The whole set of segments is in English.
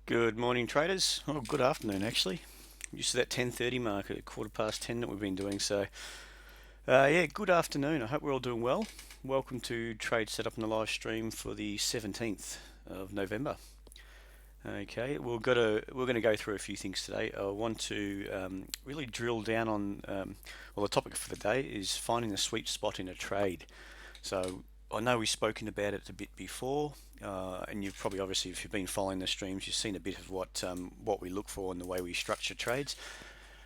Good morning, traders. Oh, good afternoon, actually. Used to that 10:30 mark at 10:15 that we've been doing. Yeah, good afternoon. I hope we're all doing well. Welcome to Trade Setup in the live stream for the 17th of November. Okay, we're going to go through a few things today. I want to really drill down on the topic for the day is finding the sweet spot in a trade. So I know we've spoken about it a bit before, and you've probably obviously, if you've been following the streams, you've seen a bit of what we look for and the way we structure trades.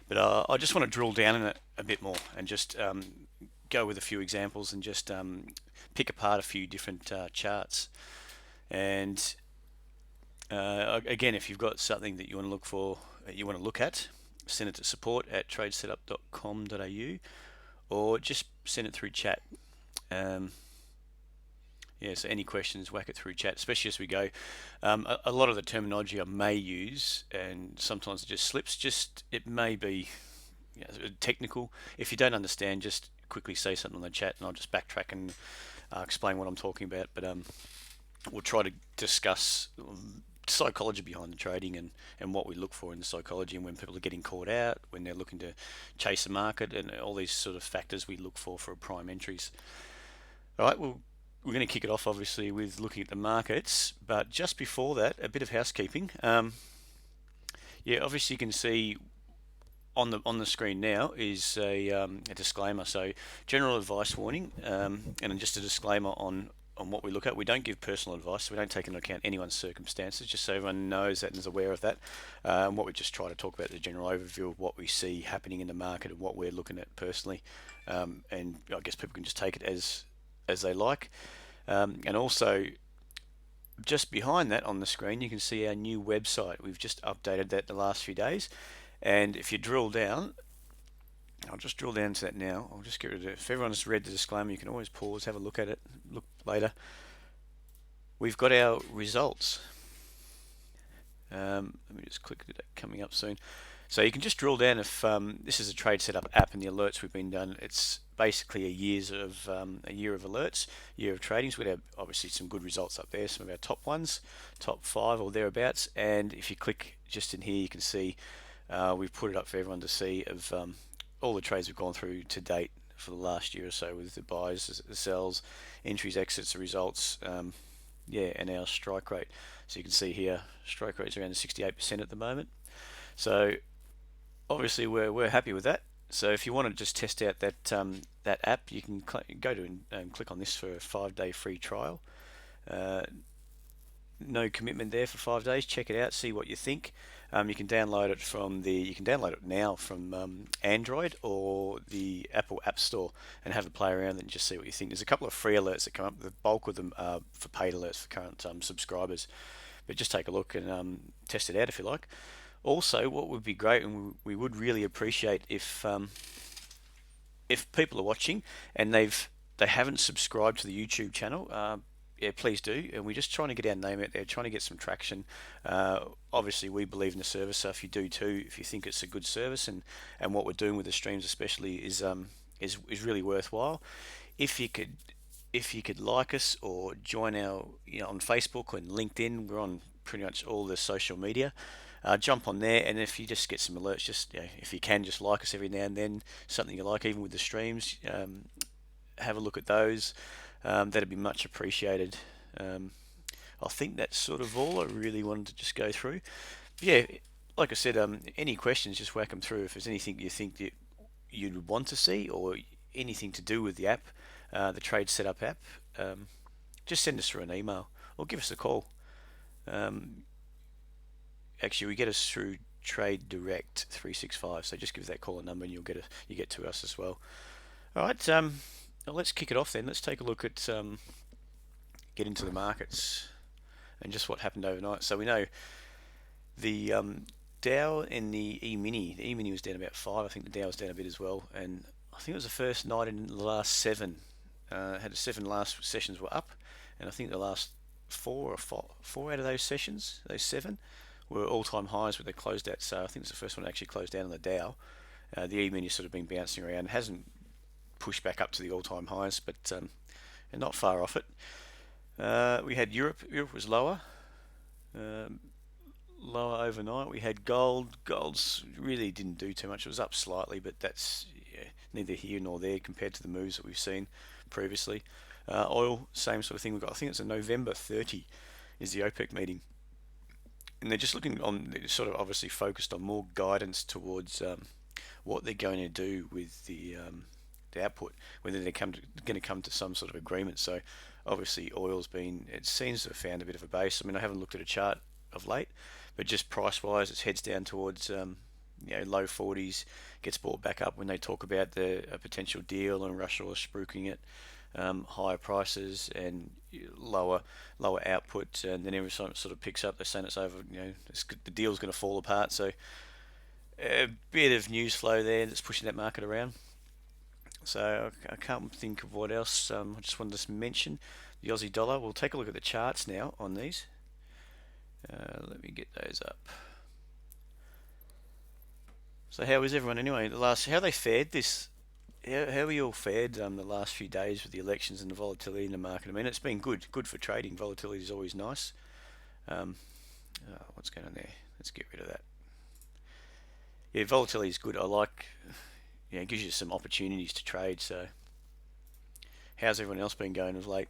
But I just want to drill down in it a bit more and just go with a few examples and just pick apart a few different charts. And again, if you've got something that you want to look for, you want to look at, send it to support@tradesetup.com.au or just send it through chat. Um, Yeah, so any questions, whack it through chat, especially as we go. A lot of the terminology I may use, and sometimes it just slips, it may be technical. If you don't understand, just quickly say something on the chat and I'll just backtrack and explain what I'm talking about. But we'll try to discuss psychology behind the trading and what we look for in the psychology and when people are getting caught out, when they're looking to chase the market, and all these sort of factors we look for prime entries. All right, well, we're going to kick it off obviously with looking at the markets, but just before that, a bit of housekeeping. Yeah, obviously you can see on the screen now is a disclaimer. So general advice warning, and just a disclaimer on what we look at. We don't give personal advice, so we don't take into account anyone's circumstances, just so everyone knows that and is aware of that. What we just try to talk about is a general overview of what we see happening in the market and what we're looking at personally. And I guess people can just take it as they like. And also, just behind that on the screen, you can see our new website. We've just updated that the last few days. And if you drill down, I'll just drill down to that now. I'll just get rid of it. If everyone's read the disclaimer, you can always pause, have a look at it, look later. We've got our results. Let me just click that coming up soon. So you can just drill down if this is a trade setup app and the alerts we've been done. It's basically a year of alerts, year of trading. So we have obviously some good results up there, some of our top ones, top 5 or thereabouts. And if you click just in here, you can see we've put it up for everyone to see of all the trades we've gone through to date for the last year or so with the buys, the sells, entries, exits, the results, yeah, and our strike rate. So you can see here, strike rate's around 68% at the moment. So obviously we're happy with that. So if you want to just test out that app, you can go to and click on this for a 5-day free trial. No commitment there for 5 days. Check it out, see what you think. You can download it now from Android or the Apple App Store and have a play around and just see what you think. There's a couple of free alerts that come up. The bulk of them are for paid alerts for current subscribers, but just take a look and test it out if you like. Also, what would be great, and we would really appreciate if people are watching and they haven't subscribed to the YouTube channel, yeah, please do. And we're just trying to get our name out there, trying to get some traction. Obviously, we believe in the service, so if you do too, if you think it's a good service and what we're doing with the streams especially is really worthwhile. If you could like us or join our on Facebook and LinkedIn, we're on pretty much all the social media. Jump on there, and if you just get some alerts, just if you can, just like us every now and then, something you like, even with the streams, have a look at those. That'd be much appreciated. I think that's sort of all I really wanted to just go through. But yeah, like I said, any questions, just whack them through. If there's anything you think that you'd want to see or anything to do with the app, the Trade Setup app, just send us through an email or give us a call. Actually, we get us through Trade Direct 365, so just give that call a number and you get to us as well. All right, well, let's kick it off then. Let's take a look at get into the markets and just what happened overnight. So we know the Dow and the E-mini. The E-mini was down about 5. I think the Dow was down a bit as well, and I think it was the first night in the last 7. Had the 7 last sessions were up, and I think the last 4 out of those sessions, those 7, were all-time highs where they closed at. So I think it's the first one that actually closed down on the Dow. The E-mini has sort of been bouncing around. It hasn't pushed back up to the all-time highs, but not far off it. We had Europe. Europe was lower. lower overnight. We had gold. Gold's really didn't do too much. It was up slightly, but that's neither here nor there compared to the moves that we've seen previously. Oil, same sort of thing. We've got, I think it's a November 30 is the OPEC meeting, and they're just looking on. They're sort of obviously focused on more guidance towards what they're going to do with the output, whether they're going to come to some sort of agreement. So obviously oil's been, it seems to have found a bit of a base. I mean, I haven't looked at a chart of late, but just price wise it heads down towards low 40s, gets bought back up when they talk about a potential deal and Russia or spruiking it, higher prices and lower output, and then every time it sort of picks up they're saying it's over, the deal's going to fall apart. So a bit of news flow there that's pushing that market around. So I can't think of what else. I just wanted to mention the Aussie dollar. We'll take a look at the charts now on these. Let me get those up. So how is everyone anyway? How they fared this? How we all fared the last few days with the elections and the volatility in the market? I mean, it's been good for trading. Volatility is always nice. What's going on there? Let's get rid of that. Yeah, volatility is good. I like. It gives you some opportunities to trade. So, how's everyone else been going of late?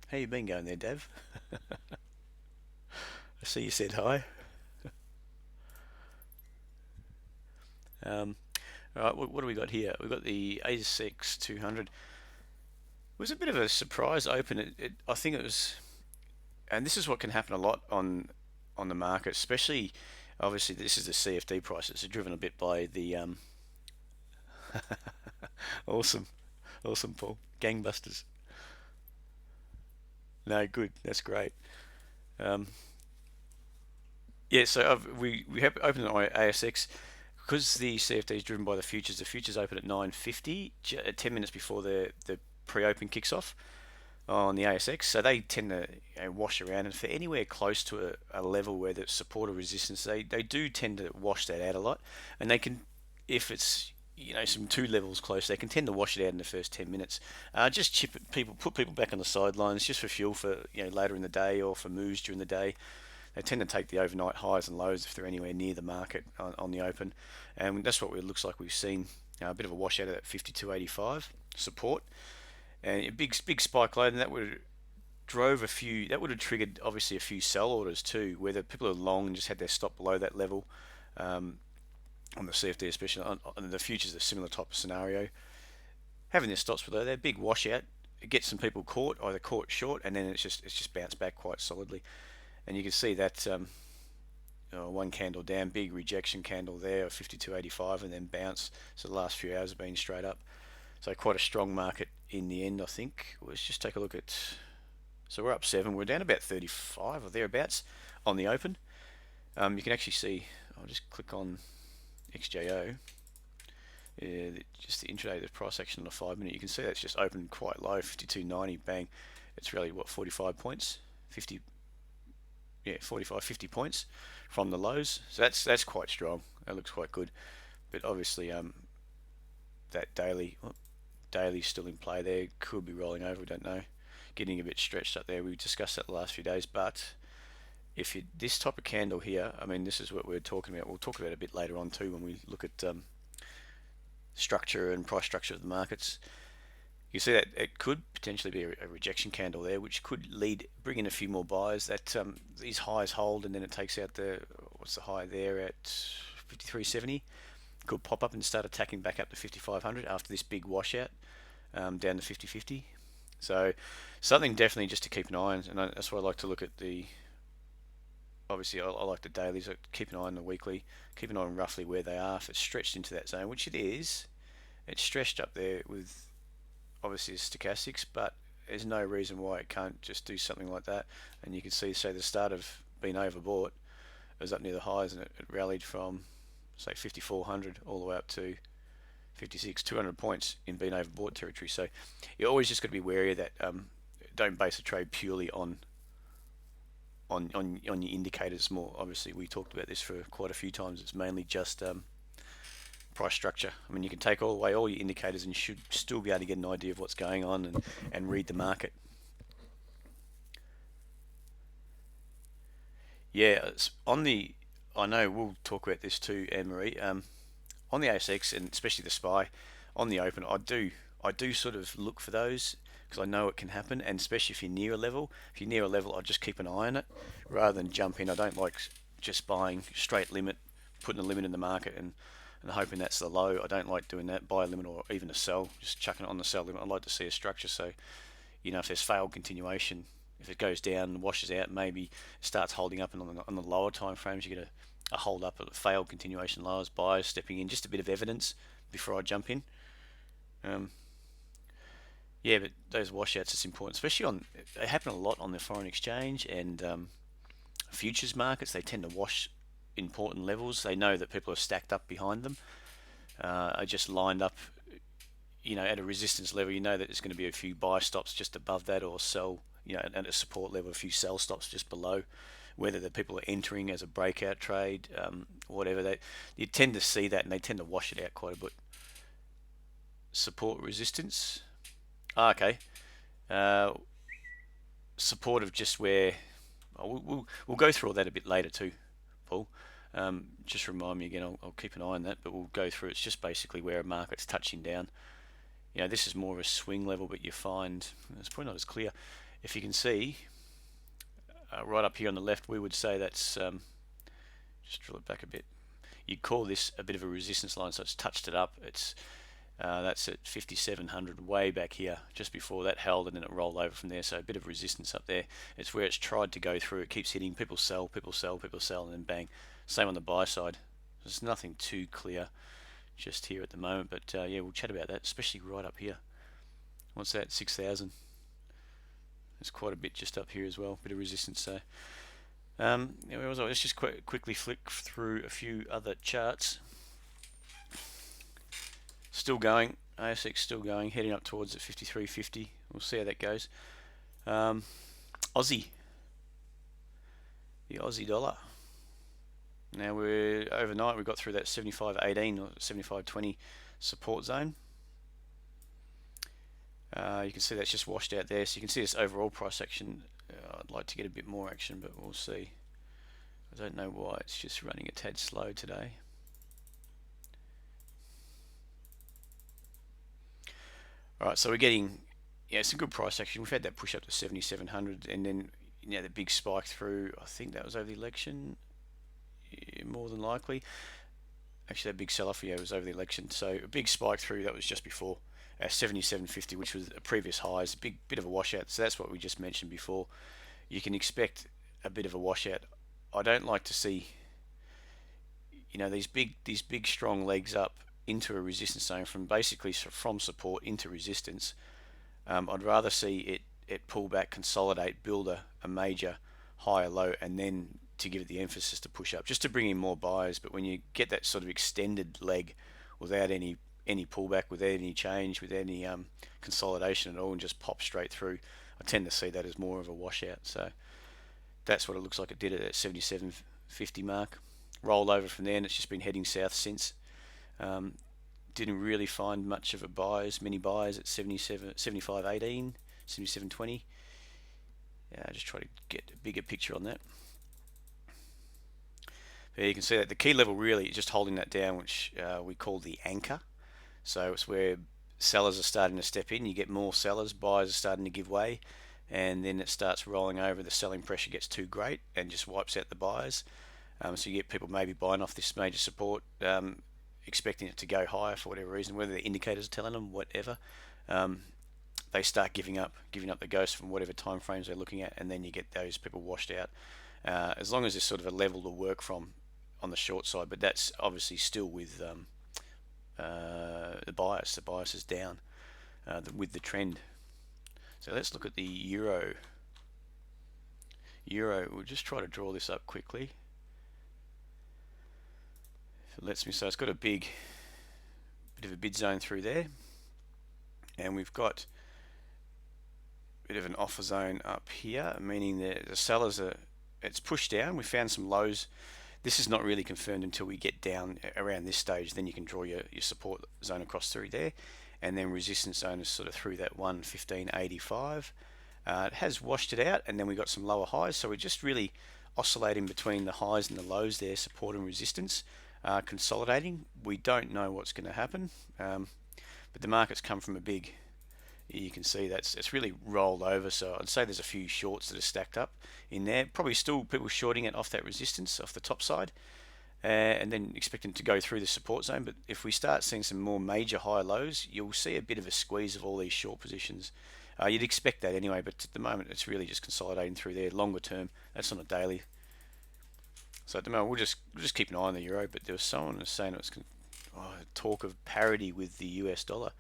How you been going there, Dav? I see you said hi. All right, what do we got here? We've got the ASX 200. It was a bit of a surprise open. I think it was, and this is what can happen a lot on the market, especially obviously this is the CFD prices are driven a bit by the awesome, Paul, gangbusters. No, good, that's great. Um, yeah, so we have opened on ASX because the CFD is driven by the futures. The futures open at 9:50, 10 minutes before the pre-open kicks off on the ASX. So they tend to wash around, and for anywhere close to a level where there's support or resistance, they do tend to wash that out a lot, and they can, if it's some two levels close, they can tend to wash it out in the first 10 minutes. Just put people back on the sidelines just for fuel for later in the day or for moves during the day. They tend to take the overnight highs and lows if they're anywhere near the market on the open, and that's what it looks like. We've seen a bit of a washout of that 52.85 support, and a big spike low, and that would have triggered obviously a few sell orders too, where the people are long and just had their stop below that level. On the CFD, especially on the futures, a similar type of scenario. Having their stops below there, big washout, it gets some people either caught short, and then it's just bounced back quite solidly. And you can see that one candle down, big rejection candle there of 52.85, and then bounce. So the last few hours have been straight up. So quite a strong market in the end, I think. Let's just take a look at. So we're up 7. We're down about 35 or thereabouts on the open. You can actually see. I'll just click on XJO, just the intraday, the price action on the 5 minute. You can see that's just opened quite low, 52.90, bang. It's really 45 points, 45, 50 points from the lows. So that's quite strong. That looks quite good. But obviously, that daily's still in play there. Could be rolling over. We don't know. Getting a bit stretched up there. We discussed that the last few days, but this type of candle here, I mean, this is what we're talking about. We'll talk about it a bit later on too when we look at structure and price structure of the markets. You see that it could potentially be a rejection candle there, which could bring in a few more buyers. That these highs hold, and then it takes out what's the high there at 53.70. Could pop up and start attacking back up to 5500 after this big washout down to 50.50. So something definitely just to keep an eye on, and that's why I like to look at the. Obviously, I like the dailies. Keep an eye on the weekly. Keep an eye on roughly where they are. If it's stretched into that zone, which it is, it's stretched up there with obviously the stochastics, but there's no reason why it can't just do something like that. And you can see, say, the start of being overbought, it was up near the highs, and it rallied from, say, 5400 all the way up to 56, 200 points in being overbought territory. So you always just got to be wary of that. Don't base a trade purely on your indicators. More obviously, we talked about this for quite a few times. It's mainly just price structure. I mean, you can take away all your indicators and you should still be able to get an idea of what's going on and read the market. Yeah, on the, I know we'll talk about this too, Anne Marie. On the ASX and especially the SPY, on the open, I do sort of look for those because I know it can happen, and especially if you're near a level. If you're near a level, I just keep an eye on it rather than jump in. I don't like just buying straight limit, putting a limit in the market and hoping that's the low. I don't like doing that. Buy a limit or even a sell, just chucking it on the sell limit. I like to see a structure, so if there's failed continuation, if it goes down and washes out, maybe it starts holding up, and on the lower time frames, you get a hold up, a failed continuation lows, buyers stepping in, just a bit of evidence before I jump in. Um, yeah, but those washouts is important, especially they happen a lot on the foreign exchange and futures markets. They tend to wash important levels. They know that people are stacked up behind them. Are just lined up, at a resistance level. You know that there's going to be a few buy stops just above that, or sell, at a support level, a few sell stops just below. Whether the people are entering as a breakout trade, whatever, you tend to see that, and they tend to wash it out quite a bit. Support, resistance. Okay. Uh, Support of just where, we'll go through all that a bit later too, Paul. Just remind me again. I'll keep an eye on that, but we'll go through. It's just basically where a market's touching down. This is more of a swing level, but you find it's probably not as clear. If you can see, right up here on the left, we would say that's, just drill it back a bit. You'd call this a bit of a resistance line, so it's touched it up. That's at 5,700, way back here, just before that held, and then it rolled over from there. So a bit of resistance up there. It's where it's tried to go through. It keeps hitting. People sell, people sell, people sell, and then bang. Same on the buy side. There's nothing too clear just here at the moment, but yeah, we'll chat about that, especially right up here. What's that? 6,000. There's quite a bit just up here as well. Bit of resistance. So where was I? Let's just quickly flick through a few other charts. Still going. ASX still going, heading up towards the 53.50. We'll see how that goes. Aussie. The Aussie dollar. Now we're overnight. We got through that 75.18 or 75.20 support zone. You can see that's just washed out there. So you can see this overall price action. I'd like to get a bit more action, but we'll see. I don't know why it's just running a tad slow today. Alright, so we're getting some good price action. We've had that push up to 7,700, and then the big spike through. I think that was over the election, more than likely. Actually, that big sell-off was over the election. So a big spike through, that was just before 77.50, which was a previous highs. A bit of a washout. So that's what we just mentioned before. You can expect a bit of a washout. I don't like to see these big strong legs up into a resistance zone, from support into resistance. I'd rather see it pull back, consolidate, build a major higher low, and then to give it the emphasis to push up, just to bring in more buyers. But when you get that sort of extended leg without any pullback, without any change, without any consolidation at all, and just pop straight through, I tend to see that as more of a washout. So that's what it looks like it did at that 77.50 mark. Rolled over from there, and it's just been heading south since. Didn't really find much of many buyers at 75.18, 77.20. I just try to get a bigger picture on that. But you can see that the key level really is just holding that down, which we call the anchor. So it's where sellers are starting to step in. You get more sellers, buyers are starting to give way, and then it starts rolling over. The selling pressure gets too great and just wipes out the buyers. So you get people maybe buying off this major support, expecting it to go higher for whatever reason, whether the indicators are telling them, whatever. They start giving up the ghost from whatever time frames they're looking at, and then you get those people washed out. As long as there's sort of a level to work from on the short side, but that's obviously still with the bias. The bias is down with the trend. So let's look at the euro. We'll just try to draw this up quickly. If it lets me. So it's got a bit of a bid zone through there, and we've got a bit of an offer zone up here, meaning that the sellers it's pushed down. We found some lows. This is not really confirmed until we get down around this stage. Then you can draw your support zone across through there, and then resistance zone is sort of through that 115.85. It has washed it out, and then we got some lower highs. So we're just really oscillating between the highs and the lows there, support and resistance, consolidating. We don't know what's going to happen, but the market's come from a big, you can see it's really rolled over, so I'd say there's a few shorts that are stacked up in there. Probably still people shorting it off that resistance off the top side, and then expecting to go through the support zone. But if we start seeing some more major high lows, you'll see a bit of a squeeze of all these short positions. You'd expect that anyway, but at the moment it's really just consolidating through there. Longer term, that's on a daily. So at the moment we'll just keep an eye on the euro. But there was someone who was saying it was talk of parity with the US dollar.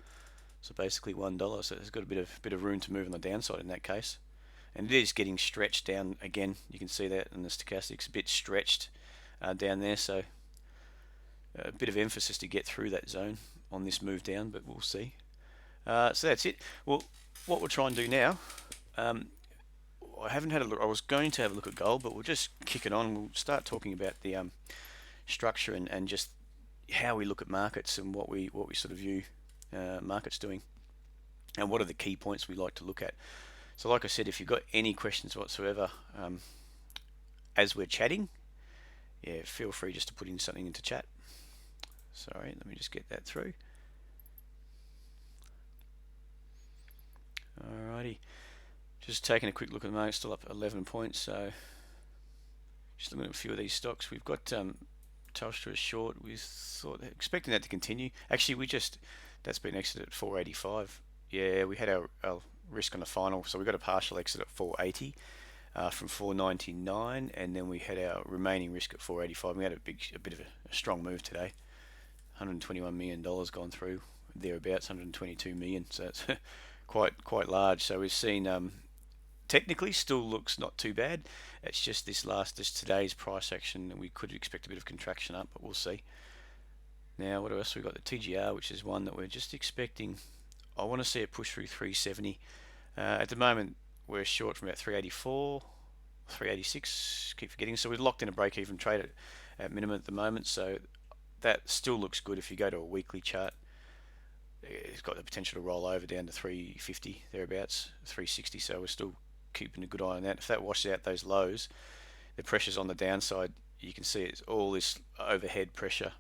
So basically $1. So it's got a bit of room to move on the downside in that case. And it is getting stretched down again. You can see that in the stochastics, a bit stretched down there. So a bit of emphasis to get through that zone on this move down, but we'll see. So that's it. Well, what we'll try and do now, I haven't had a look. I was going to have a look at gold, but we'll just kick it on. We'll start talking about the structure and just how we look at markets and what we sort of view markets doing, and what are the key points we like to look at. So like I said, if you've got any questions whatsoever as we're chatting, yeah, feel free just to put in something into chat. Sorry, let me just get that through. Alrighty, just taking a quick look at the market, still up 11 points. So just looking at a few of these stocks. We've got Telstra is short. We thought expecting that to continue. Actually, that's been exited at 485. Yeah, we had our risk on the final, so we got a partial exit at 480 from 499, and then we had our remaining risk at 485. We had a bit of a strong move today. $121 million gone through thereabouts, 122 million. So that's quite large. So we've seen technically still looks not too bad. It's just today's price action, and we could expect a bit of contraction up, but we'll see. Now, what else? We've got the TGR, which is one that we're just expecting. I want to see it push through 370. At the moment, we're short from about 384, 386. Keep forgetting. So we've locked in a break-even trade at minimum at the moment. So that still looks good. If you go to a weekly chart, it's got the potential to roll over down to 350 thereabouts, 360. So we're still keeping a good eye on that. If that washes out those lows, the pressure's on the downside. You can see it's all this overhead pressure.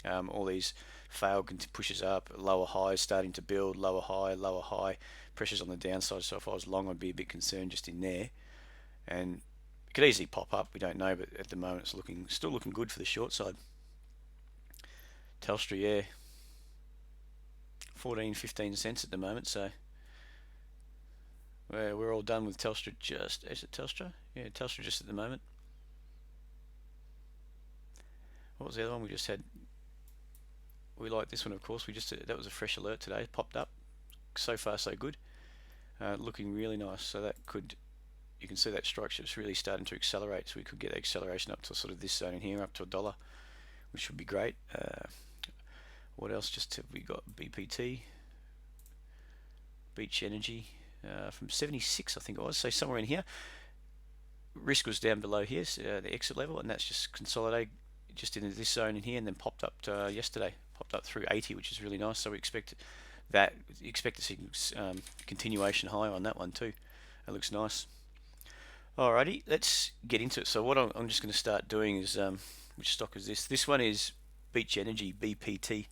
All these failed pushes up, lower highs starting to build, lower high, pressures on the downside. So if I was long, I'd be a bit concerned just in there, and it could easily pop up. We don't know, but at the moment it's still looking good for the short side. Telstra, yeah, 14-15 cents at the moment. So we're all done with Telstra. Is it Telstra? Yeah, Telstra just at the moment. What was the other one we just had? We like this one, of course. That was a fresh alert today. Popped up. So far, so good. Looking really nice. So you can see that structure is really starting to accelerate. So we could get acceleration up to sort of this zone in here, up to $1, which would be great. What else? Just have we got BPT, Beach Energy, from 76, I think it was. So somewhere in here. Risk was down below here, so, the exit level, and that's just consolidated just into this zone in here, and then popped up yesterday. Popped up through 80, which is really nice. So we expect to see continuation high on that one too. That looks nice. Alrighty, let's get into it. So what I'm just going to start doing is, which stock is this? This one is Beach Energy, BPT.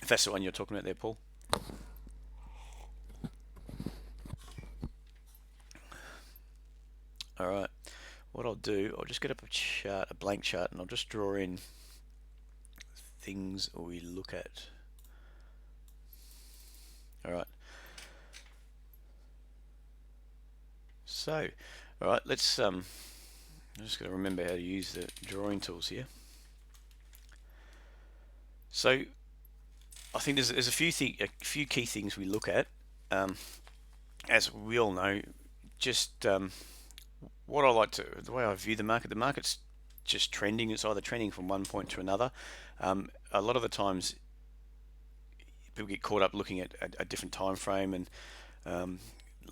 If that's the one you're talking about there, Paul. Alright, what I'll do, I'll just get up a blank chart, and I'll just draw in things we look at. Alright. So, alright, let's I'm just going to remember how to use the drawing tools here. So I think there's a few key things we look at. As we all know, just the way I view the market's just trending. It's either trending from one point to another. A lot of the times people get caught up looking at a different time frame, and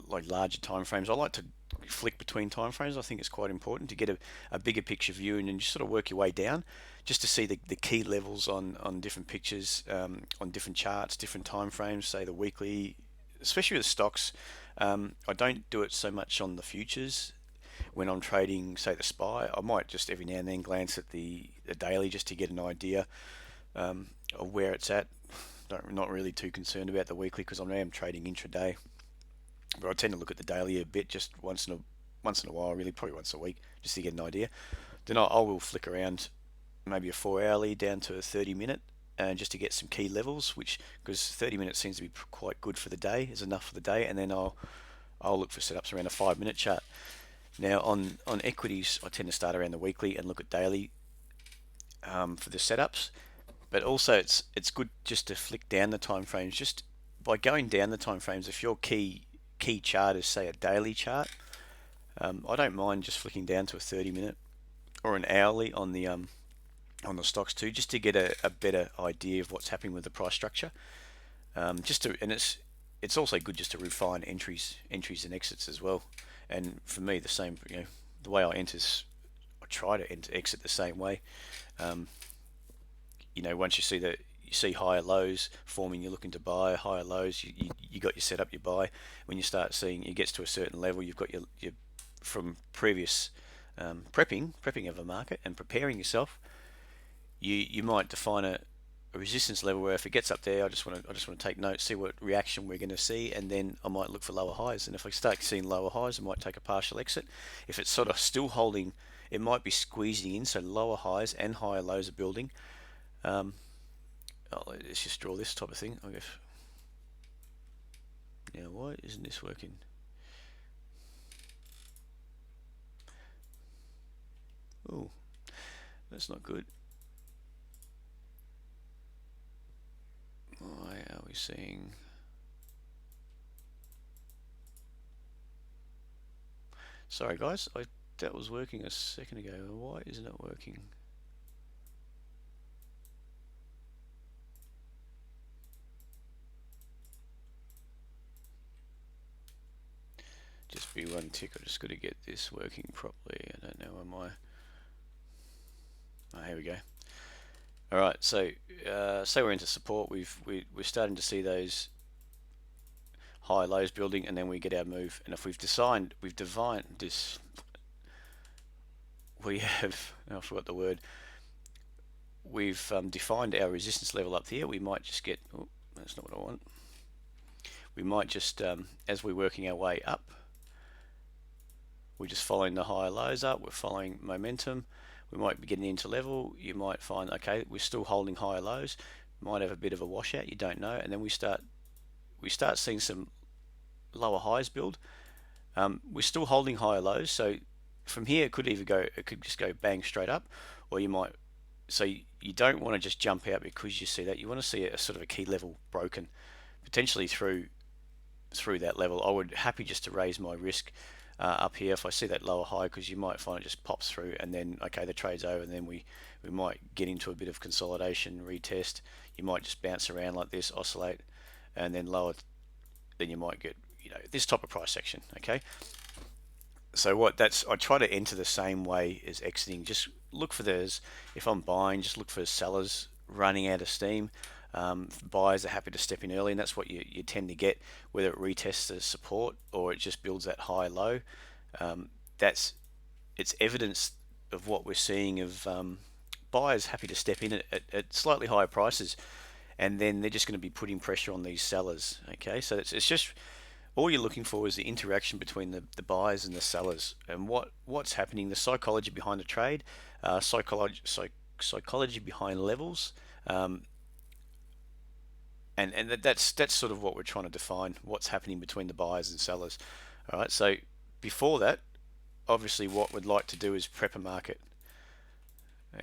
like larger time frames. I like to flick between time frames. I think it's quite important to get a bigger picture view, and then just sort of work your way down just to see the key levels on different pictures, on different charts, different time frames, say the weekly, especially with stocks. I don't do it so much on the futures. when I'm trading, say the SPY, I might just every now and then glance at the daily just to get an idea of where it's at. Not really too concerned about the weekly because I am trading intraday, but I tend to look at the daily a bit, just once in a while, really, probably once a week, just to get an idea. Then I will flick around maybe a 4 hourly down to a 30 minute, and just to get some key levels, which, because 30 minutes seems to be quite good for the day, is enough for the day, and then I'll look for setups around a 5 minute chart. Now on equities, I tend to start around the weekly and look at daily for the setups. But also it's good just to flick down the time frames. Just by going down the time frames, if your key chart is say a daily chart, I don't mind just flicking down to a 30 minute or an hourly on the stocks too, just to get a better idea of what's happening with the price structure. And it's also good just to refine entries and exits as well. And for me, the same. The way I enter, I try to exit the same way. Once you see higher lows forming, you're looking to buy higher lows. You got your setup, you buy. When you start seeing it gets to a certain level, you've got your from previous prepping of a market and preparing yourself. You might define a resistance level where if it gets up there, I just want to take note, see what reaction we're going to see, and then I might look for lower highs. And if I start seeing lower highs, I might take a partial exit. If it's sort of still holding, it might be squeezing in, so lower highs and higher lows are building. Let's just draw this type of thing, I guess. Now, why isn't this working? Oh, that's not good. Why are we seeing... Sorry guys, that was working a second ago. Why isn't it working? Just be one tick. I just got to get this working properly. I don't know, am I? Oh, here we go. All right, so say we're into support. We're starting to see those high lows building, and then we get our move. And if we've defined this, we have. I forgot the word. We've defined our resistance level up here. We might just get. Oh, that's not what I want. We might just, as we're working our way up, we're just following the higher lows up. We're following momentum. We might be getting into level. You might find, okay, we're still holding higher lows. Might have a bit of a washout. You don't know, and then we start seeing some lower highs build. We're still holding higher lows, so from here it could just go bang straight up, or you might. So you don't want to just jump out because you see that. You want to see a sort of a key level broken, potentially through that level. I would happy just to raise my risk up here if I see that lower high, because you might find it just pops through and then okay, the trade's over, and then we might get into a bit of consolidation, retest. You might just bounce around like this, oscillate, and then lower. Then you might get this type of price action. Okay, so I try to enter the same way as exiting. Just look for those. If I'm buying, just look for sellers running out of steam. Buyers are happy to step in early, and that's what you tend to get, whether it retests the support or it just builds that high low. It's evidence of what we're seeing of buyers happy to step in at slightly higher prices, and then they're just going to be putting pressure on these sellers. Okay, so it's just all you're looking for is the interaction between the buyers and the sellers, and what's happening, the psychology behind the trade, psychology behind levels. And that's sort of what we're trying to define, what's happening between the buyers and sellers. All right, so before that, obviously what we'd like to do is prep a market.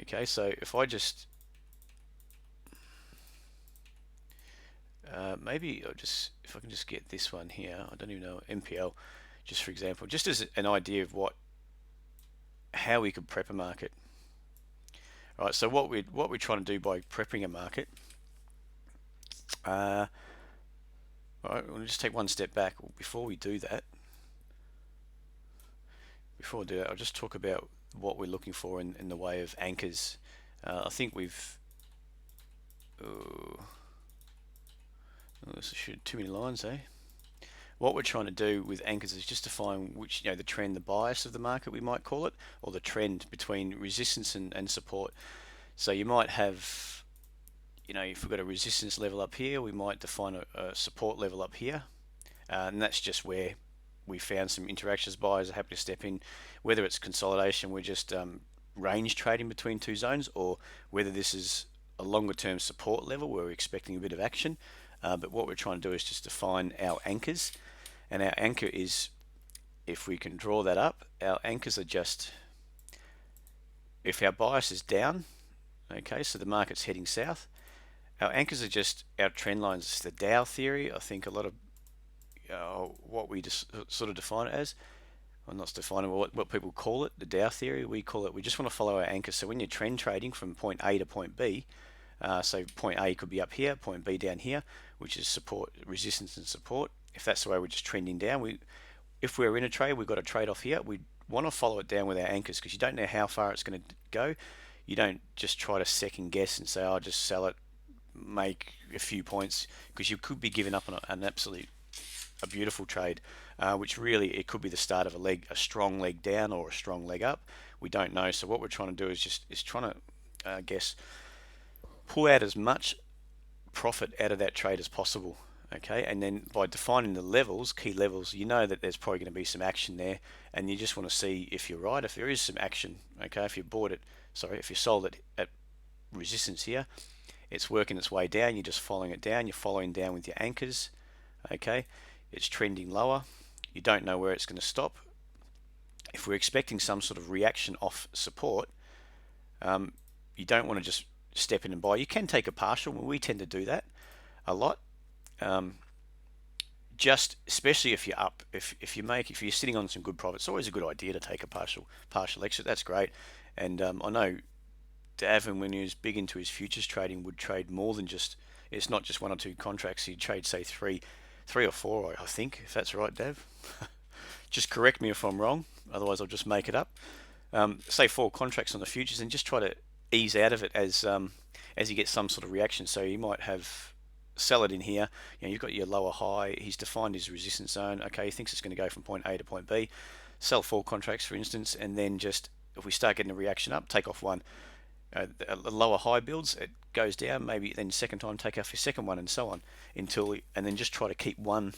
Okay, so if I just maybe if I can just get this one here, I don't even know, MPL, just for example, just as an idea of how we could prep a market. All right, so what we're trying to do by prepping a market. All right, we'll just take one step back. Before we do that, I'll just talk about what we're looking for in the way of anchors. I think we've this is too many lines, eh? what we're trying to do with anchors is just define which, the trend, the bias of the market, we might call it, or the trend between resistance and support. So you might have, if we've got a resistance level up here, we might define a support level up here. And that's just where we found some interactions. Buyers are happy to step in, whether it's consolidation, we're just range trading between two zones, or whether this is a longer term support level where we're expecting a bit of action. But what we're trying to do is just define our anchors, and our anchor is, if we can draw that up, our anchors are just, if our bias is down, okay, so the market's heading south, our anchors are just our trend lines. It's the Dow theory. I think a lot of what we just sort of define it as, well, not defining what people call it, the Dow theory, we call it, we just want to follow our anchor. So when you're trend trading from point A to point B, so point A could be up here, point B down here, which is support, resistance and support. If that's the way we're just trending down, if we're in a trade, we've got a trade off here, we want to follow it down with our anchors, because you don't know how far it's going to go. You don't just try to second guess and say, I'll just sell it, make a few points, because you could be giving up on a beautiful trade, which really, it could be the start of a strong leg down or a strong leg up. We don't know. So what we're trying to do is trying to, I guess, pull out as much profit out of that trade as possible. Okay, and then by defining the levels, key levels, you know that there's probably going to be some action there, and you just want to see if you're right, if there is some action. Okay, if you if you sold it at resistance here, it's working its way down, you're just following it down, you're following down with your anchors. Okay, it's trending lower, you don't know where it's going to stop. If we're expecting some sort of reaction off support, you don't want to just step in and buy. You can take a partial, we tend to do that a lot. Just especially if you're up, if you're sitting on some good profits, it's always a good idea to take a partial exit. That's great. And I know Davin, when he was big into his futures trading, would trade more than just, it's not just one or two contracts. He'd trade, say, three or four, I think, if that's right, Dav. Just correct me if I'm wrong, otherwise I'll just make it up. Say 4 contracts on the futures, and just try to ease out of it as you get some sort of reaction. So you might have sell it in here. You've got your lower high. He's defined his resistance zone. Okay, he thinks it's going to go from point A to point B. Sell 4 contracts, for instance, and then just, if we start getting a reaction up, take off one. A lower high builds, it goes down, maybe then second time take off your second one, and so on, and then just try to keep one,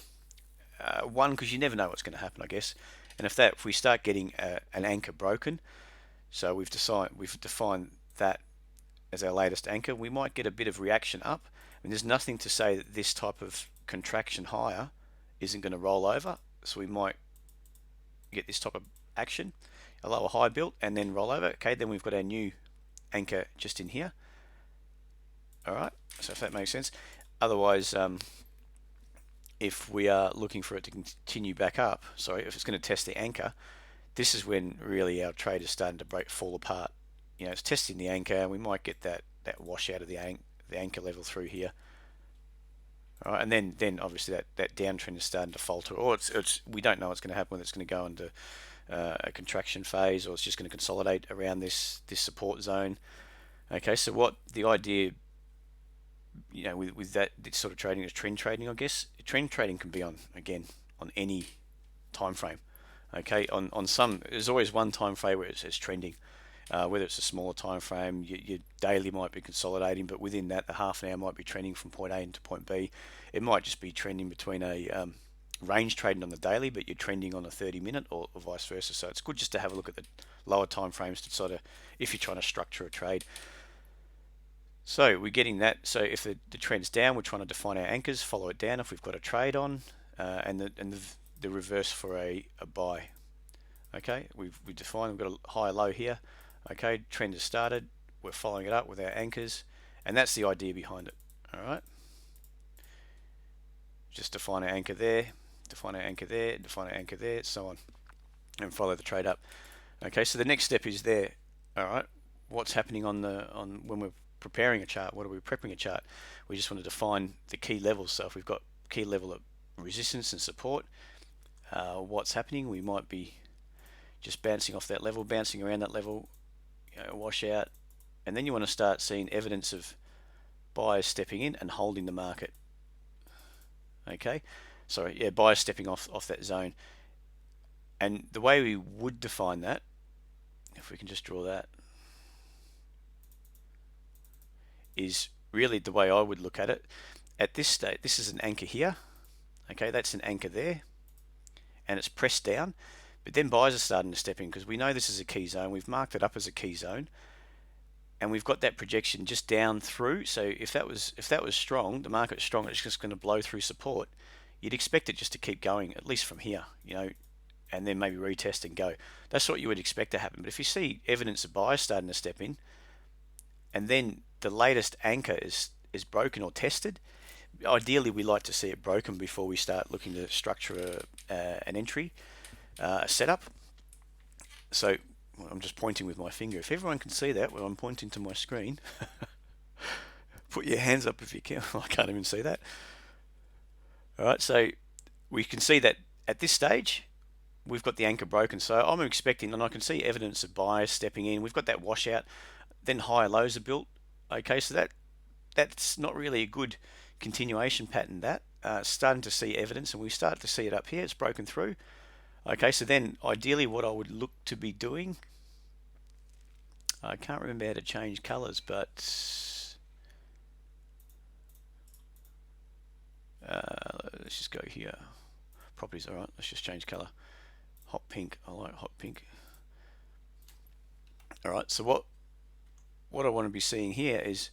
because you never know what's going to happen, I guess. And if we start getting an anchor broken, so we've defined that as our latest anchor, we might get a bit of reaction up. I mean, there's nothing to say that this type of contraction higher isn't going to roll over, so we might get this type of action, a lower high built, and then roll over. Okay, then we've got our new anchor just in here. All right, so if that makes sense. Otherwise, if we are looking for it to continue back up, if it's going to test the anchor, this is when really our trade is starting to fall apart. It's testing the anchor, and we might get that wash out of the anchor level through here. All right, and then obviously that downtrend is starting to falter, or we don't know what's going to happen, whether it's going to go into a contraction phase, or it's just going to consolidate around this support zone. Okay, so what the idea, with this sort of trading is trend trading, I guess. Trend trading can be on any time frame. Okay, on some, there's always one time frame where it's trending. Whether it's a smaller time frame, your daily might be consolidating, but within that, the half an hour might be trending from point A into point B. It might just be trending between a range trading on the daily, but you're trending on a 30-minute, or vice versa. So it's good just to have a look at the lower time frames to sort of, if you're trying to structure a trade. So we're getting that. So if the trend's down, we're trying to define our anchors, follow it down if we've got a trade on, and the reverse for a buy. Okay, we've defined, we've got a high low here. Okay, trend has started, we're following it up with our anchors, and that's the idea behind it. All right, just define our anchor there, define our anchor there, define our anchor there, so on, and follow the trade up. Okay, so the next step is there. All right, what's happening on when we're preparing a chart? What are we prepping a chart? We just want to define the key levels. So if we've got key level of resistance and support, what's happening? We might be just bouncing off that level, bouncing around that level, wash out, and then you want to start seeing evidence of buyers stepping in and holding the market. Okay, sorry, yeah, buyers stepping off that zone. And the way we would define that, if we can just draw that, is really the way I would look at it. At this state, this is an anchor here. Okay, that's an anchor there, and it's pressed down. But then buyers are starting to step in because we know this is a key zone. We've marked it up as a key zone, and we've got that projection just down through. So if that was strong, the market's strong, it's just going to blow through support. You'd expect it just to keep going, at least from here, and then maybe retest and go. That's what you would expect to happen. But if you see evidence of buyers starting to step in, and then the latest anchor is broken or tested, ideally we like to see it broken before we start looking to structure an entry, a setup. So I'm just pointing with my finger. If everyone can see that when I'm pointing to my screen, put your hands up if you can. I can't even see that. All right, so we can see that at this stage we've got the anchor broken. So I'm expecting, and I can see evidence of buyers stepping in. We've got that washout, then higher lows are built. Okay, so that's not really a good continuation pattern. That starting to see evidence, and we start to see it up here. It's broken through. Okay, so then ideally what I would look to be doing, I can't remember how to change colors, but let's just go here. Properties, all right, let's just change color. Hot pink, I like hot pink. All right, so what I want to be seeing here is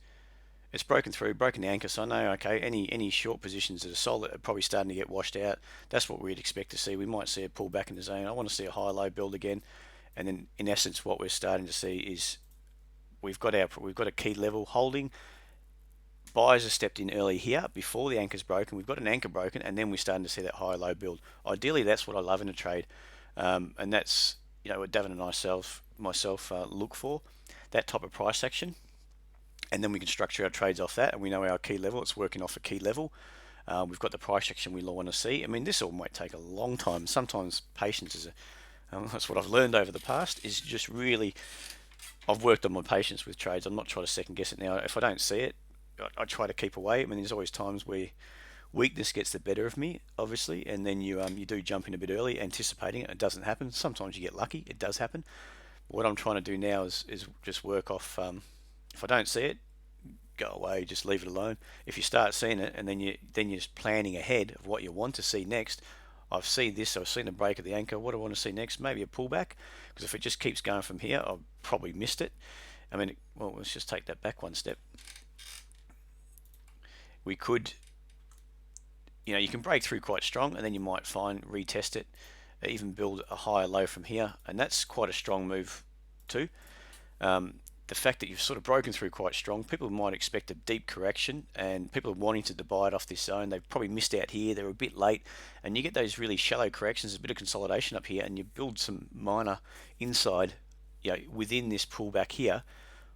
it's broken through, broken the anchor, so I know, okay, any short positions that are solid are probably starting to get washed out. That's what we'd expect to see. We might see a pull back in the zone. I want to see a high-low build again, and then in essence what we're starting to see is we've got a key level holding. Buyers have stepped in early here before the anchor's broken. We've got an anchor broken, and then we're starting to see that high-low build. Ideally, that's what I love in a trade, and that's what Davin and myself look for, that type of price action. And then we can structure our trades off that, and we know our key level. It's working off a key level. We've got the price action we want to see. I mean, this all might take a long time. Sometimes patience is that's what I've learned over the past, is just really, I've worked on my patience with trades. I'm not trying to second guess it now. If I don't see it, I try to keep away. I mean, there's always times where weakness gets the better of me, obviously, and then you do jump in a bit early, anticipating it. It doesn't happen. Sometimes you get lucky. It does happen. What I'm trying to do now is just work off. If I don't see it, go away, just leave it alone. If you start seeing it, and then you're just planning ahead of what you want to see next. I've seen this, I've seen a break at the anchor. What do I want to see next? Maybe a pullback, because if it just keeps going from here, I've probably missed it. I mean, well, let's just take that back one step. We could, you can break through quite strong, and then you might retest it, even build a higher low from here, and that's quite a strong move too. The fact that you've sort of broken through quite strong, people might expect a deep correction, and people are wanting to buy it off this zone. They've probably missed out here, they're a bit late, and you get those really shallow corrections, a bit of consolidation up here, and you build some minor inside, within this pullback here,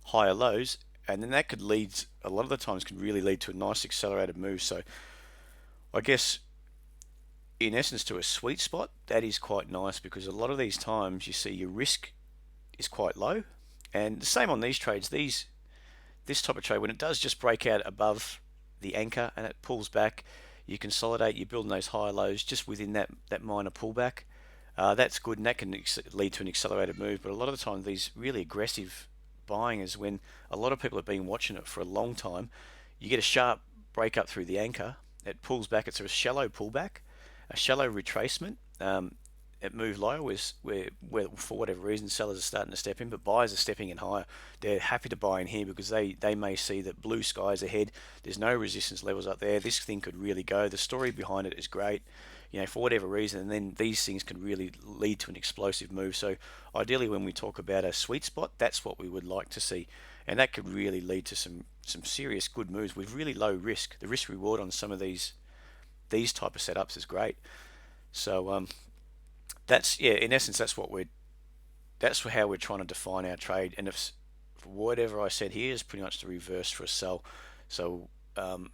higher lows, and then that could lead, a lot of the times can really lead to a nice accelerated move. So I guess in essence, to a sweet spot, that is quite nice, because a lot of these times you see your risk is quite low. And the same on these trades. This type of trade, when it does just break out above the anchor and it pulls back, you consolidate, you're building those higher lows just within that minor pullback. That's good, and that can lead to an accelerated move. But a lot of the time, these really aggressive buying is when a lot of people have been watching it for a long time. You get a sharp break up through the anchor, it pulls back, it's a shallow pullback, a shallow retracement. It moved lower, where for whatever reason sellers are starting to step in, but buyers are stepping in higher. They're happy to buy in here because they may see that blue skies ahead. There's no resistance levels up there. This thing could really go. The story behind it is great, for whatever reason, and then these things can really lead to an explosive move. So ideally, when we talk about a sweet spot, that's what we would like to see, and that could really lead to some serious good moves with really low risk. The risk reward on some of these type of setups is great. So that's, in essence, that's how we're trying to define our trade. And if whatever I said here is pretty much the reverse for a sell. So look,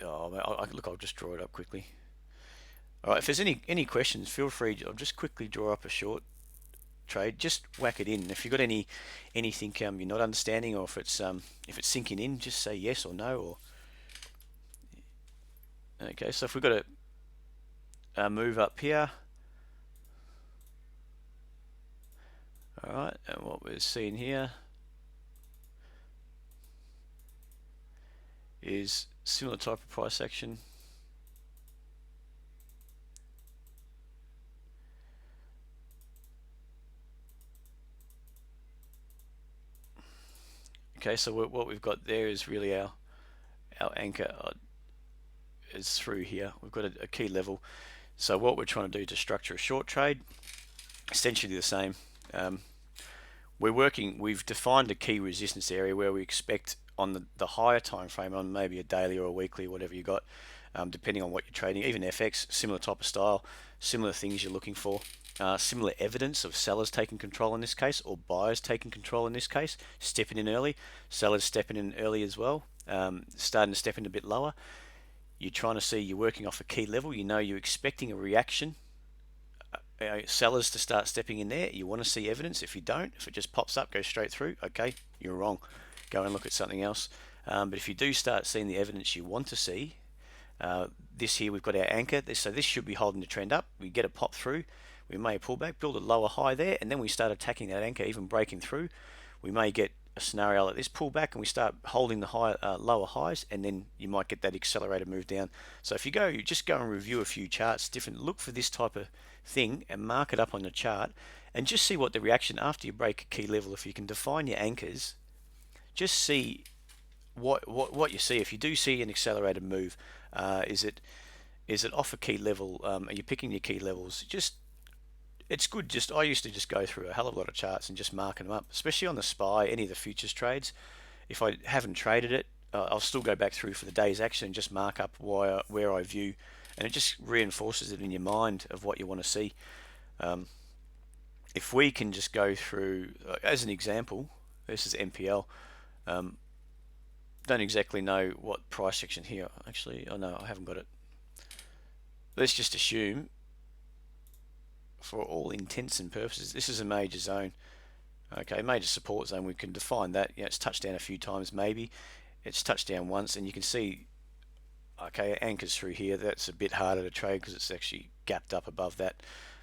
I'll just draw it up quickly. All right, if there's any questions, feel free. I'll just quickly draw up a short trade. Just whack it in. If you've got anything you're not understanding, or if it's sinking in, just say yes or no. Or okay, so if we've got move up here. Alright, and what we're seeing here is similar type of price action. Okay, so what we've got there is really our anchor is through here. We've got a key level. So what we're trying to do to structure a short trade, essentially the same. We've defined a key resistance area where we expect on the higher time frame, on maybe a daily or a weekly, whatever you got, depending on what you're trading, even FX, similar type of style, similar things you're looking for, similar evidence of sellers taking control in this case, or buyers taking control in this case, stepping in early, sellers stepping in early as well, starting to step in a bit lower. You're trying to see, you're working off a key level, you know you're expecting a reaction, sellers to start stepping in there. You want to see evidence. If you don't, if it just pops up, go straight through, okay, you're wrong. Go and look at something else. But if you do start seeing the evidence you want to see, this here we've got our anchor. So this should be holding the trend up. We get a pop through. We may pull back, build a lower high there, and then we start attacking that anchor, even breaking through. We may get a scenario like this, pull back, and we start holding the lower highs, and then you might get that accelerated move down. So if you just go and review a few charts, look for this type of thing and mark it up on the chart, and just see what the reaction after you break a key level. If you can define your anchors, just see what you see. If you do see an accelerated move, is it off a key level? Are you picking your key levels? It's good. I used to just go through a hell of a lot of charts and just marking them up, especially on the SPY, any of the futures trades. If I haven't traded it, I'll still go back through for the day's action and just mark up where I view, and it just reinforces it in your mind of what you want to see. If we can just go through, as an example, this is MPL. Don't exactly know what price action here. Actually, oh no, I haven't got it. Let's just assume, for all intents and purposes, this is a major zone. Okay, major support zone. We can define that. It's touched down a few times, maybe. It's touched down once, and you can see, okay, anchors through here. That's a bit harder to trade because it's actually gapped up above that.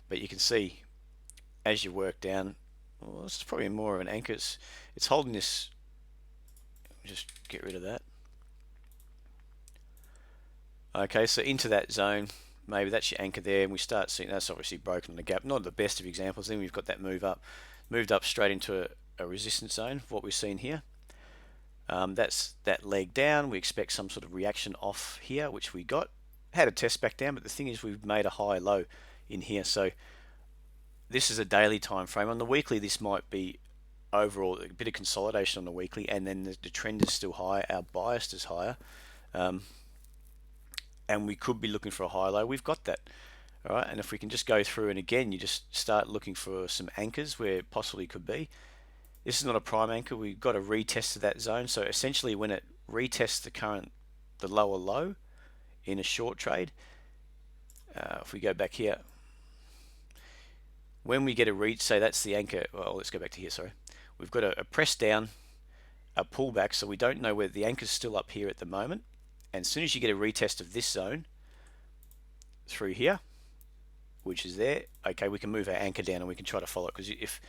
But you can see, as you work down, well, this is probably more of an anchor. It's holding this. Just get rid of that. Okay, so into that zone, maybe that's your anchor there, and we start seeing that's obviously broken on the gap. Not the best of examples. Then we've got that moved up straight into a resistance zone, what we've seen here. That's that leg down. We expect some sort of reaction off here, which we got. Had a test back down, but the thing is we've made a high low in here. So this is a daily time frame. On the weekly, this might be overall a bit of consolidation on the weekly, and then the trend is still higher. Our bias is higher. And we could be looking for a high low. We've got that. All right, and if we can just go through, and again, you just start looking for some anchors where it possibly could be. This is not a prime anchor. We've got a retest to that zone. So essentially, when it retests the lower low in a short trade, if we go back here, when we get a read, say that's the anchor. Well, let's go back to here. Sorry, we've got a press down, a pullback. So we don't know whether the anchor's still up here at the moment. And as soon as you get a retest of this zone through here, which is there, okay, we can move our anchor down and we can try to follow it, because if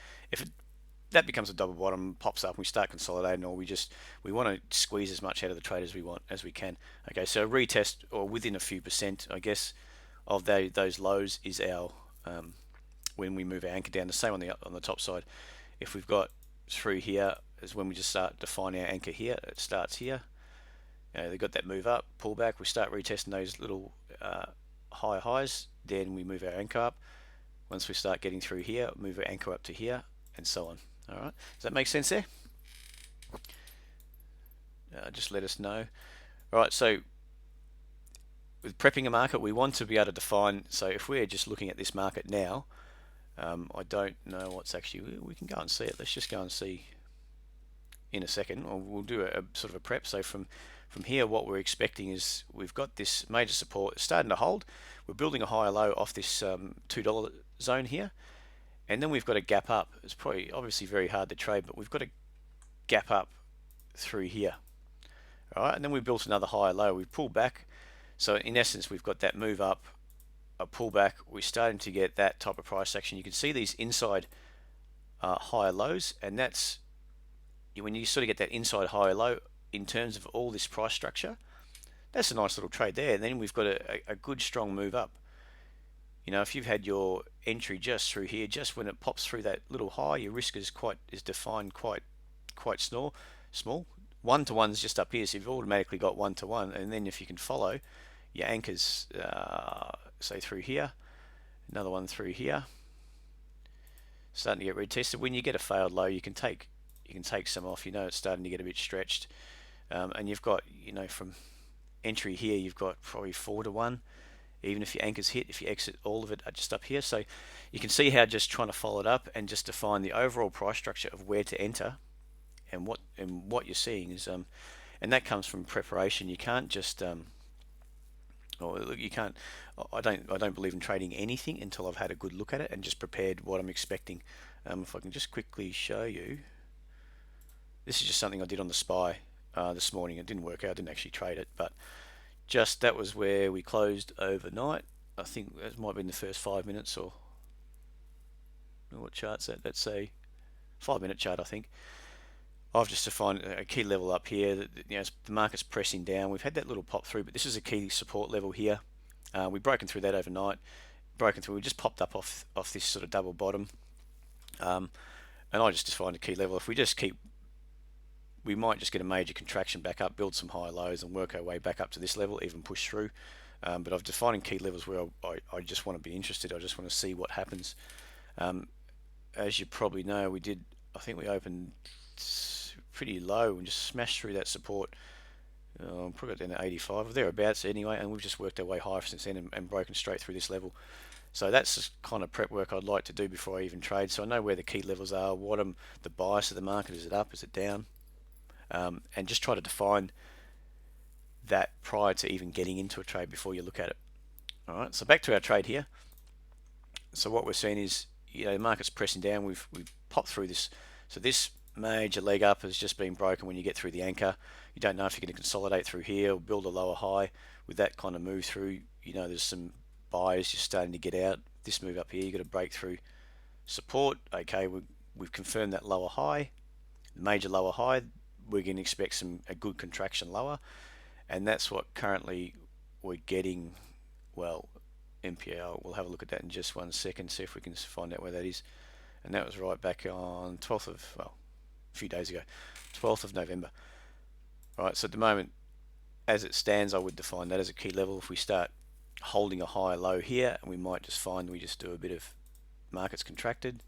that becomes a double bottom, pops up, and we start consolidating, or we want to squeeze as much out of the trade as we can. Okay, so a retest, or within a few percent, I guess, of those lows is our when we move our anchor down. The same on the top side. If we've got through here is when we just start defining our anchor here. It starts here. They've got that move up, pull back. We start retesting those little high highs. Then we move our anchor up. Once we start getting through here, move our anchor up to here, and so on. All right. Does that make sense there? Just let us know. All right. So with prepping a market, we want to be able to define. So if we're just looking at this market now, I don't know what's actually. We can go and see it. Let's just go and see in a second. Or we'll do a sort of a prep. So from here, what we're expecting is we've got this major support. It's starting to hold. We're building a higher low off this $2 zone here, and then we've got a gap up. It's probably obviously very hard to trade, but we've got a gap up through here. All right, and then we built another higher low. We pulled back. So in essence, we've got that move up, a pullback, we're starting to get that type of price action. You can see these inside higher lows, and that's when you sort of get that inside higher low in terms of all this price structure. That's a nice little trade there. And then we've got a good strong move up. You know, if you've had your entry just through here, just when it pops through that little high, your risk is defined quite small. 1-to-1 is just up here, so you've automatically got 1-to-1, and then if you can follow your anchors, say through here, another one through here, starting to get retested. When you get a failed low, you can take some off. You know it's starting to get a bit stretched, and you've got, you know, from entry here, you've got probably 4-to-1. Even if your anchors hit, if you exit all of it just up here. So you can see how just trying to follow it up and just define the overall price structure of where to enter, and what you're seeing is and that comes from preparation. You can't just or look, you can't. I don't believe in trading anything until I've had a good look at it and just prepared what I'm expecting. If I can just quickly show you, this is just something I did on the SPY this morning. It didn't work out. I didn't actually trade it, but just that was where we closed overnight. I think that might have been the first 5 minutes, or what chart's that? That's a 5-minute chart, I think. I've just defined a key level up here. That, you know, the market's pressing down. We've had that little pop through, but this is a key support level here. We've broken through that overnight. We just popped up off this sort of double bottom, and I just defined a key level. If we just keep, we might just get a major contraction back up, build some high lows, and work our way back up to this level, even push through. But I've defined key levels where I just want to be interested. I just want to see what happens. As you probably know, I think we opened pretty low and just smashed through that support. Probably got down to 85 or thereabouts anyway, and we've just worked our way higher since then and broken straight through this level. So that's the kind of prep work I'd like to do before I even trade. So I know where the key levels are, what the bias of the market. Is it up, is it down? And just try to define that prior to even getting into a trade before you look at it. All right, so back to our trade here. So what we're seeing is, you know, the market's pressing down. We've popped through this. So this major leg up has just been broken. When you get through the anchor, you don't know if you're going to consolidate through here or build a lower high. With that kind of move through, you know, there's some buyers just starting to get out. This move up here, you got to break through support. Okay, we've confirmed that lower high, major lower high. We're going to expect a good contraction lower, and that's what currently we're getting. Well, MPL, we'll have a look at that in just 1 second, see if we can find out where that is. And that was right back on 12th of, well, a few days ago, 12th of November. Right, so at the moment, as it stands, I would define that as a key level. If we start holding a higher low here, and we might just find we just do a bit of markets contracted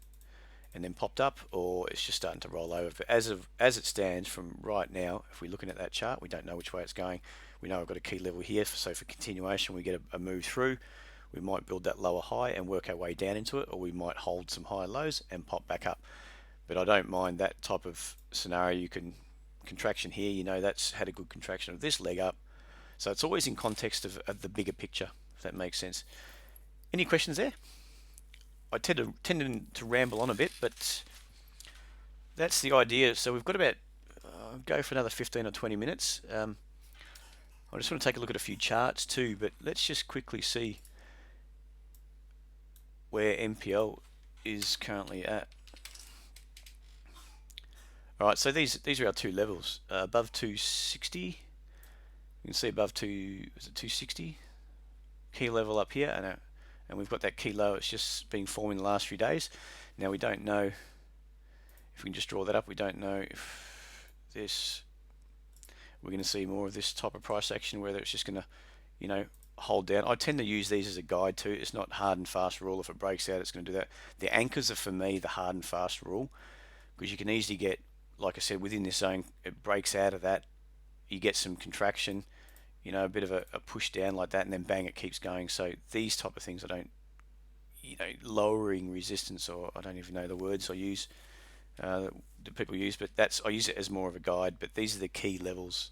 and then popped up, or it's just starting to roll over. But as it stands from right now, if we're looking at that chart, we don't know which way it's going. We know I've got a key level here, so for continuation, we get a move through. We might build that lower high and work our way down into it, or we might hold some higher lows and pop back up. But I don't mind that type of scenario. You can contraction here, you know, that's had a good contraction of this leg up. So it's always in context of the bigger picture, if that makes sense. Any questions there? I tend to ramble on a bit, but that's the idea. So we've got about go for another 15 or 20 minutes. I just want to take a look at a few charts too, but let's just quickly see where MPL is currently at. All right, so these are our two levels. Above 260, you can see above 260 key level up here, and we've got that key low. It's just been forming the last few days. Now we don't know if we can just draw that up. We don't know if we're going to see more of this type of price action, whether it's just going to, you know, hold down. I tend to use these as a guide too. It's not hard and fast rule. If it breaks out, it's going to do that. The anchors are for me the hard and fast rule, because you can easily get, like I said, within this zone, it breaks out of that, you get some contraction, you know, a bit of a push down like that, and then bang, it keeps going. So these type of things, I don't, you know, lowering resistance, or I don't even know the words I use, that people use, but I use it as more of a guide. But these are the key levels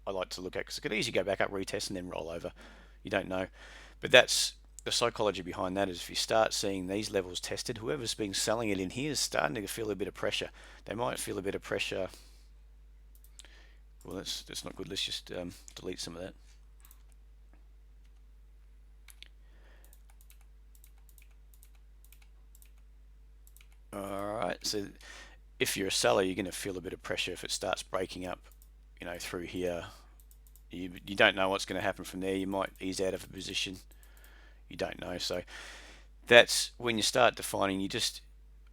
I like to look at, because it could easily go back up, retest, and then roll over. You don't know. But that's the psychology behind that. Is if you start seeing these levels tested, whoever's been selling it in here is starting to feel a bit of pressure. They might feel a bit of pressure. Well, that's not good. Let's just delete some of that. All right, so if you're a seller, you're going to feel a bit of pressure if it starts breaking up, through here. You don't know what's going to happen from there. You might ease out of a position. You don't know. So that's when you start defining.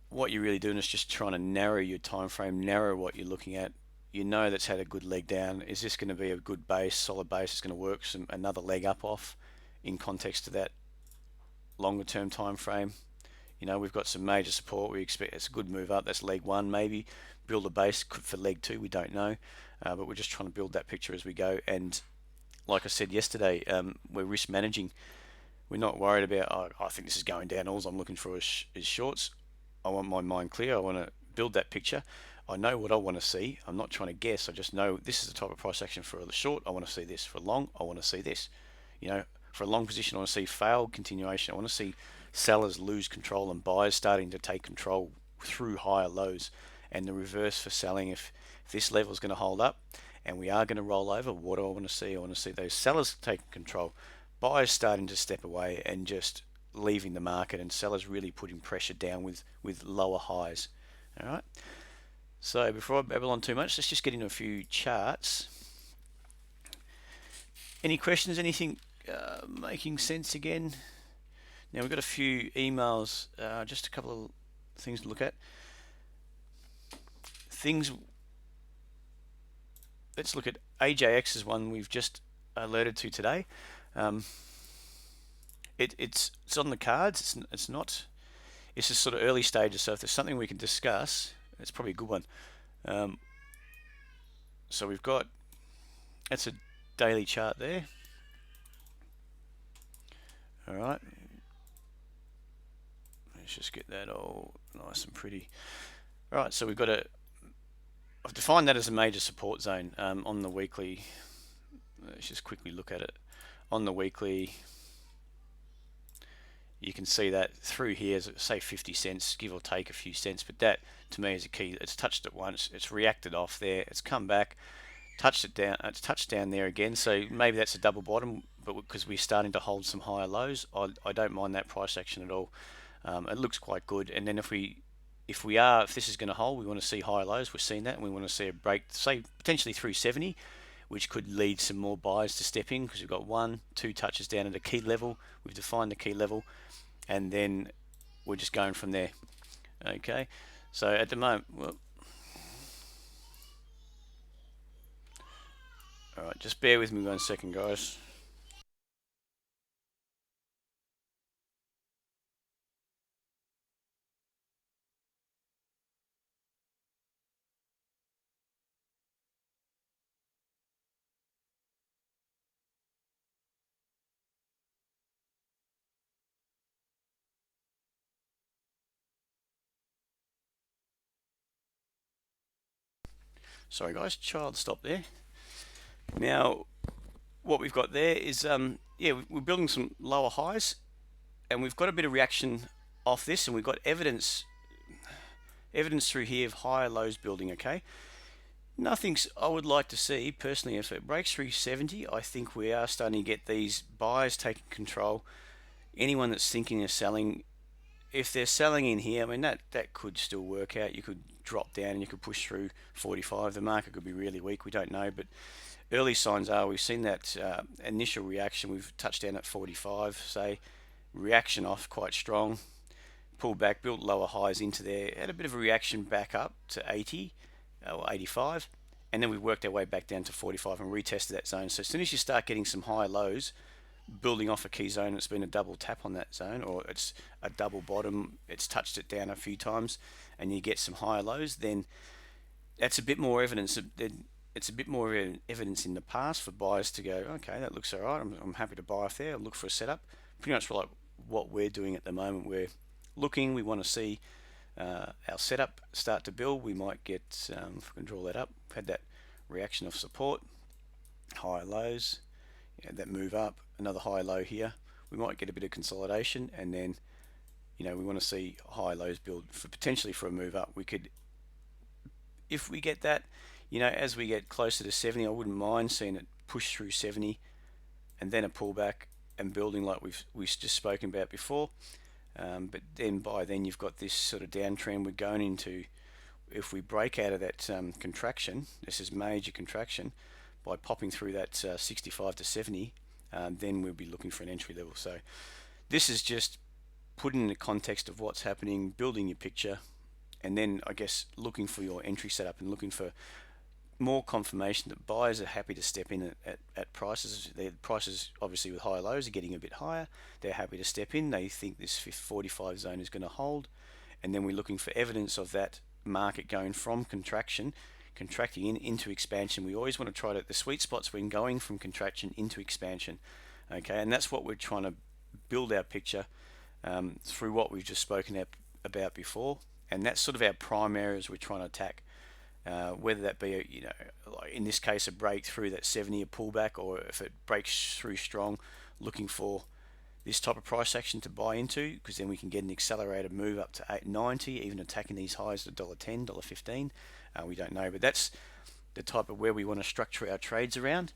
What you're really doing is just trying to narrow your time frame, narrow what you're looking at. That's had a good leg down. Is this going to be a good base, solid base? It's going to work another leg up off in context to that longer term time frame. We've got some major support. We expect it's a good move up. That's leg one, maybe. Build a base for leg two. We don't know, but we're just trying to build that picture as we go. And like I said yesterday, we're risk managing. We're not worried about, oh, I think this is going down. All I'm looking for is shorts. I want my mind clear. I want to build that picture. I know what I want to see. I'm not trying to guess. I just know this is the type of price action for the short. I want to see this. For long, I want to see this. For a long position, I want to see failed continuation. I want to see sellers lose control and buyers starting to take control through higher lows. And the reverse for selling, if this level is going to hold up and we are going to roll over, what do I want to see? I want to see those sellers taking control, buyers starting to step away and just leaving the market, and sellers really putting pressure down with lower highs. All right. So before I babble on too much, let's just get into a few charts. Any questions? Anything making sense again? Now we've got a few emails, just a couple of things to look at. Let's look at AJX is one we've just alerted to today. It's on the cards. It's not. It's just sort of early stages. So if there's something we can discuss, it's probably a good one. So we've got, that's a daily chart there. All right. Let's just get that all nice and pretty. All right, so I've defined that as a major support zone on the weekly. Let's just quickly look at it. On the weekly, you can see that through here, say 50 cents, give or take a few cents, but that to me is a key. It's touched it once, it's reacted off there, it's come back, touched it down, it's touched down there again, so maybe that's a double bottom, but because we're starting to hold some higher lows, I don't mind that price action at all. It looks quite good. And then if this is going to hold, we want to see higher lows. We're seeing that, and we want to see a break, say potentially through 70, which could lead some more buyers to step in, because we've got 1-2 touches down at a key level. We've defined the key level, and then we're just going from there. Okay, so at the moment, well, all right, just bear with me 1 second, guys. Sorry, guys, child stop there. Now, what we've got there is, yeah, we're building some lower highs, and we've got a bit of reaction off this, and we've got evidence through here of higher lows building. Okay, nothing I would like to see personally. If it breaks through 70, I think we are starting to get these buyers taking control. Anyone that's thinking of selling, if they're selling in here, I mean that could still work out. You could drop down and you could push through 45. The market could be really weak, we don't know, but early signs are we've seen that initial reaction. We've touched down at 45, say, reaction off quite strong, pulled back, built lower highs into there, had a bit of a reaction back up to 80 or 85, and then we worked our way back down to 45 and retested that zone. So as soon as you start getting some high lows building off a key zone, it's been a double tap on that zone, or it's a double bottom, it's touched it down a few times, and you get some higher lows, then that's a bit more evidence. It's a bit more evidence in the past for buyers to go, okay, that looks all right, I'm happy to buy off there, look for a setup. Pretty much like what we're doing at the moment. We're looking, we want to see our setup start to build. We might get, if we can draw that up, we've had that reaction of support, higher lows, that move up, another high low here. We might get a bit of consolidation, and then we want to see high lows build for potentially for a move up. We could, if we get that, as we get closer to 70, I wouldn't mind seeing it push through 70 and then a pullback and building like we've just spoken about before. but then by then you've got this sort of downtrend we're going into. If we break out of that contraction, this is major contraction, by popping through that 65 to 70, then we'll be looking for an entry level. So this is just putting in the context of what's happening, building your picture, and then I guess looking for your entry setup and looking for more confirmation that buyers are happy to step in at prices. Their prices obviously with higher lows are getting a bit higher. They're happy to step in. They think this 45 zone is going to hold, and then we're looking for evidence of that market going from contracting into expansion. We always want to try to, the sweet spots when going from contraction into expansion, okay, and that's what we're trying to build our picture through what we've just spoken about before, and that's sort of our prime areas we're trying to attack. Whether that be, like in this case, a breakthrough that 70, a pullback, or if it breaks through strong, looking for this type of price action to buy into, because then we can get an accelerated move up to 8.90, even attacking these highs at $1.10, $1.15. We don't know, but that's the type of where we want to structure our trades around,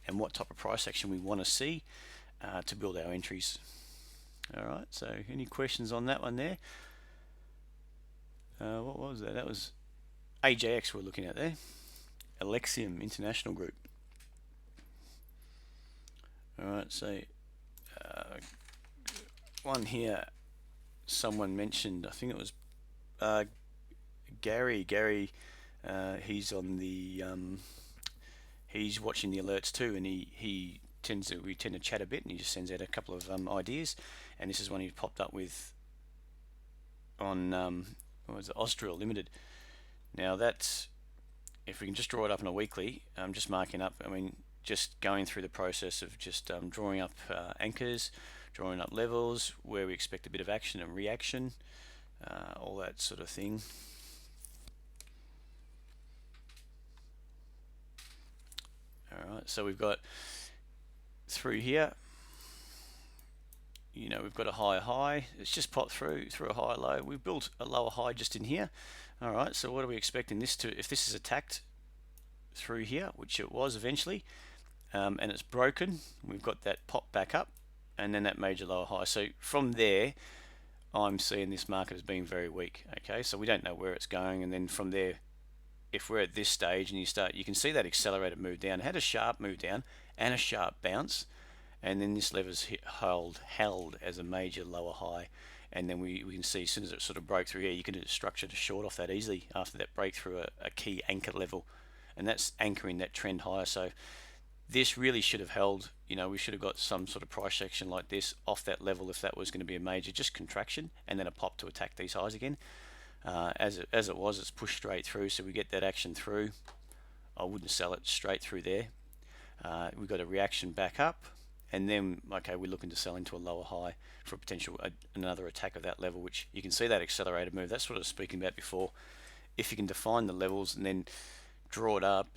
and what type of price action we want to see to build our entries. All right. So, any questions on that one there? What was that? That was AJX we're looking at there. Alexium International Group. Alright, so one here someone mentioned, I think it was Gary. He's on the he's watching the alerts too, and we tend to chat a bit, and he just sends out a couple of ideas, and this is one he popped up with on what was it, Austral Limited. Now that's, if we can just draw it up in a weekly, I'm just marking up, just going through the process of just drawing up anchors, drawing up levels, where we expect a bit of action and reaction, all that sort of thing. Alright, so we've got through here, we've got a higher high, it's just popped through a higher low. We've built a lower high just in here. Alright, so what are we expecting this to, if this is attacked through here, which it was eventually, and it's broken, we've got that pop back up, and then that major lower high. So from there, I'm seeing this market as being very weak. Okay, so we don't know where it's going, and then from there, if we're at this stage and you can see that accelerated move down. It had a sharp move down and a sharp bounce, and then this lever's held as a major lower high. And then we can see as soon as it sort of broke through here, you can structure to short off that easily after that breakthrough a key anchor level, and that's anchoring that trend higher. So this really should have held. We should have got some sort of price action like this off that level if that was going to be a major just contraction, and then a pop to attack these highs again. As it was, it's pushed straight through, so we get that action through. I wouldn't sell it straight through there. We've got a reaction back up, and then okay, we're looking to sell into a lower high for a potential another attack of that level, which you can see that accelerated move. That's what I was speaking about before. If you can define the levels and then draw it up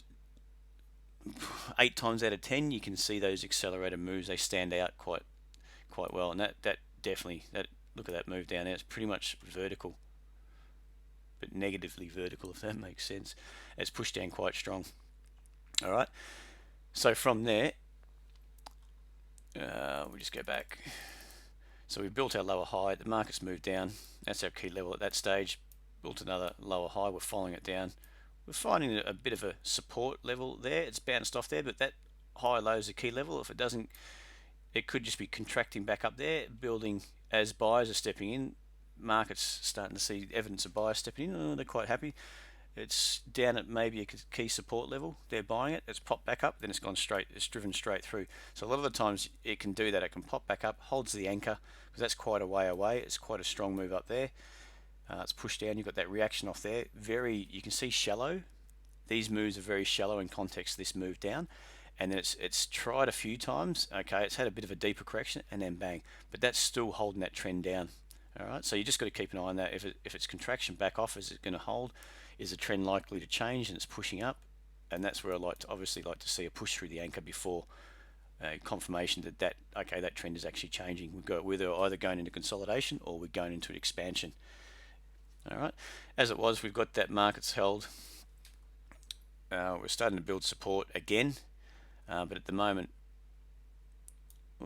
8 times out of 10, you can see those accelerated moves. They stand out quite well, and that definitely, look at that move down there. It's pretty much vertical, but negatively vertical, if that makes sense. It's pushed down quite strong. All right, so from there, we'll just go back. So we've built our lower high, the market's moved down, that's our key level at that stage. Built another lower high, we're following it down. We're finding a bit of a support level there. It's bounced off there, but that high low is a key level. If it doesn't, it could just be contracting back up there, building as buyers are stepping in. Market's starting to see evidence of buyers stepping in. Oh, they're quite happy. It's down at maybe a key support level. They're buying it. It's popped back up. Then it's gone straight. It's driven straight through. So a lot of the times it can do that. It can pop back up, holds the anchor, because that's quite a way away. It's quite a strong move up there. It's pushed down. You've got that reaction off there. You can see shallow. These moves are very shallow in context of this move down. And then it's tried a few times. Okay, it's had a bit of a deeper correction, and then bang. But that's still holding that trend down. All right, so you just got to keep an eye on that. If it's contraction back off, is it going to hold? Is the trend likely to change, and it's pushing up? And that's where I obviously like to see a push through the anchor before confirmation that trend is actually changing. We're either going into consolidation or we're going into an expansion. All right, as it was, we've got that market's held. We're starting to build support again, but at the moment, I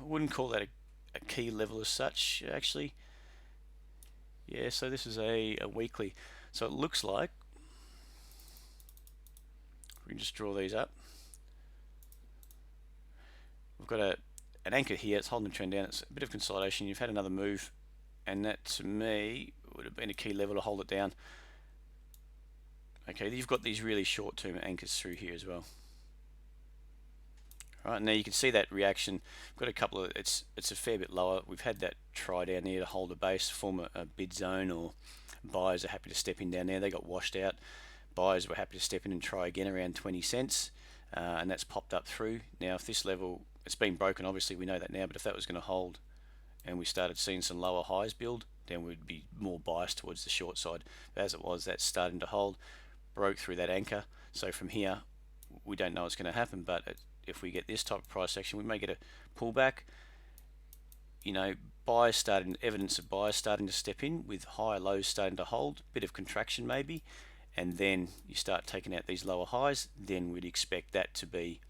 wouldn't call that a key level as such, actually. Yeah, so this is a weekly. So it looks like, we can just draw these up. We've got an anchor here, it's holding the trend down, it's a bit of consolidation, you've had another move, and that to me would have been a key level to hold it down. Okay, you've got these really short-term anchors through here as well. All right, now you can see that reaction. We've got a couple of, it's a fair bit lower. We've had that try down there to hold a base, form a bid zone, or buyers are happy to step in down there. They got washed out. Buyers were happy to step in and try again around 20 cents, and that's popped up through. Now, if this level, it's been broken, obviously we know that now, but if that was going to hold and we started seeing some lower highs build, then we'd be more biased towards the short side. But as it was, that's starting to hold, broke through that anchor. So from here, we don't know what's going to happen, but if we get this type of price action, we may get a pullback. You know, buyers starting, evidence of buyers starting to step in with higher lows starting to hold, bit of contraction maybe, and then you start taking out these lower highs, then we'd expect that to be,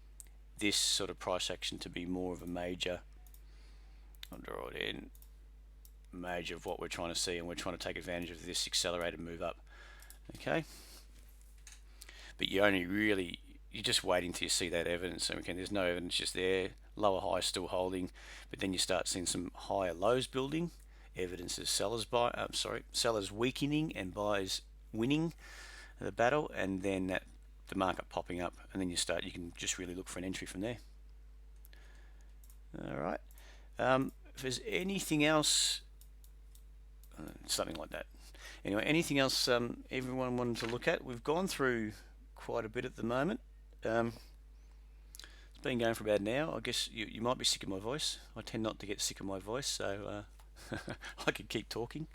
this sort of price action to be more of a major, I'll draw it in, major of what we're trying to see, and we're trying to take advantage of this accelerated move up. Okay, but you're just waiting till you see that evidence. So again, there's no evidence just there. Lower highs still holding, but then you start seeing some higher lows building. Evidence of sellers weakening and buyers winning the battle, and then the market popping up, and then you can just really look for an entry from there. All right. If there's anything else, something like that. Anyway, anything else everyone wanted to look at? We've gone through quite a bit at the moment. It's been going for about an hour. I guess you might be sick of my voice. I tend not to get sick of my voice, so I could keep talking.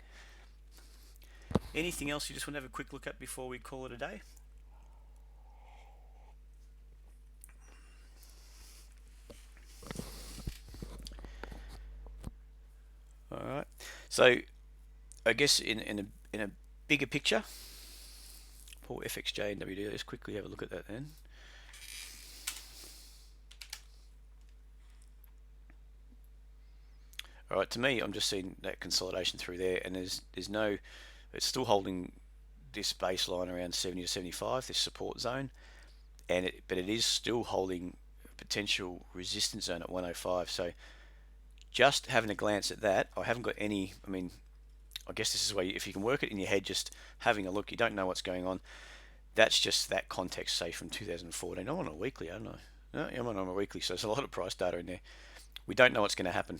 Anything else you just want to have a quick look at before we call it a day? All right. So I guess in a bigger picture, pull FXJ and WD. Let's quickly have a look at that then. All right, to me, I'm just seeing that consolidation through there, and there's no, it's still holding this baseline around 70 to 75, this support zone, but it is still holding potential resistance zone at 105. So just having a glance at that, I haven't got any, I mean, I guess this is where if you can work it in your head, just having a look, you don't know what's going on. That's just that context, say from 2014. I'm on a weekly, aren't I? No, I'm on a weekly, so there's a lot of price data in there. We don't know what's going to happen.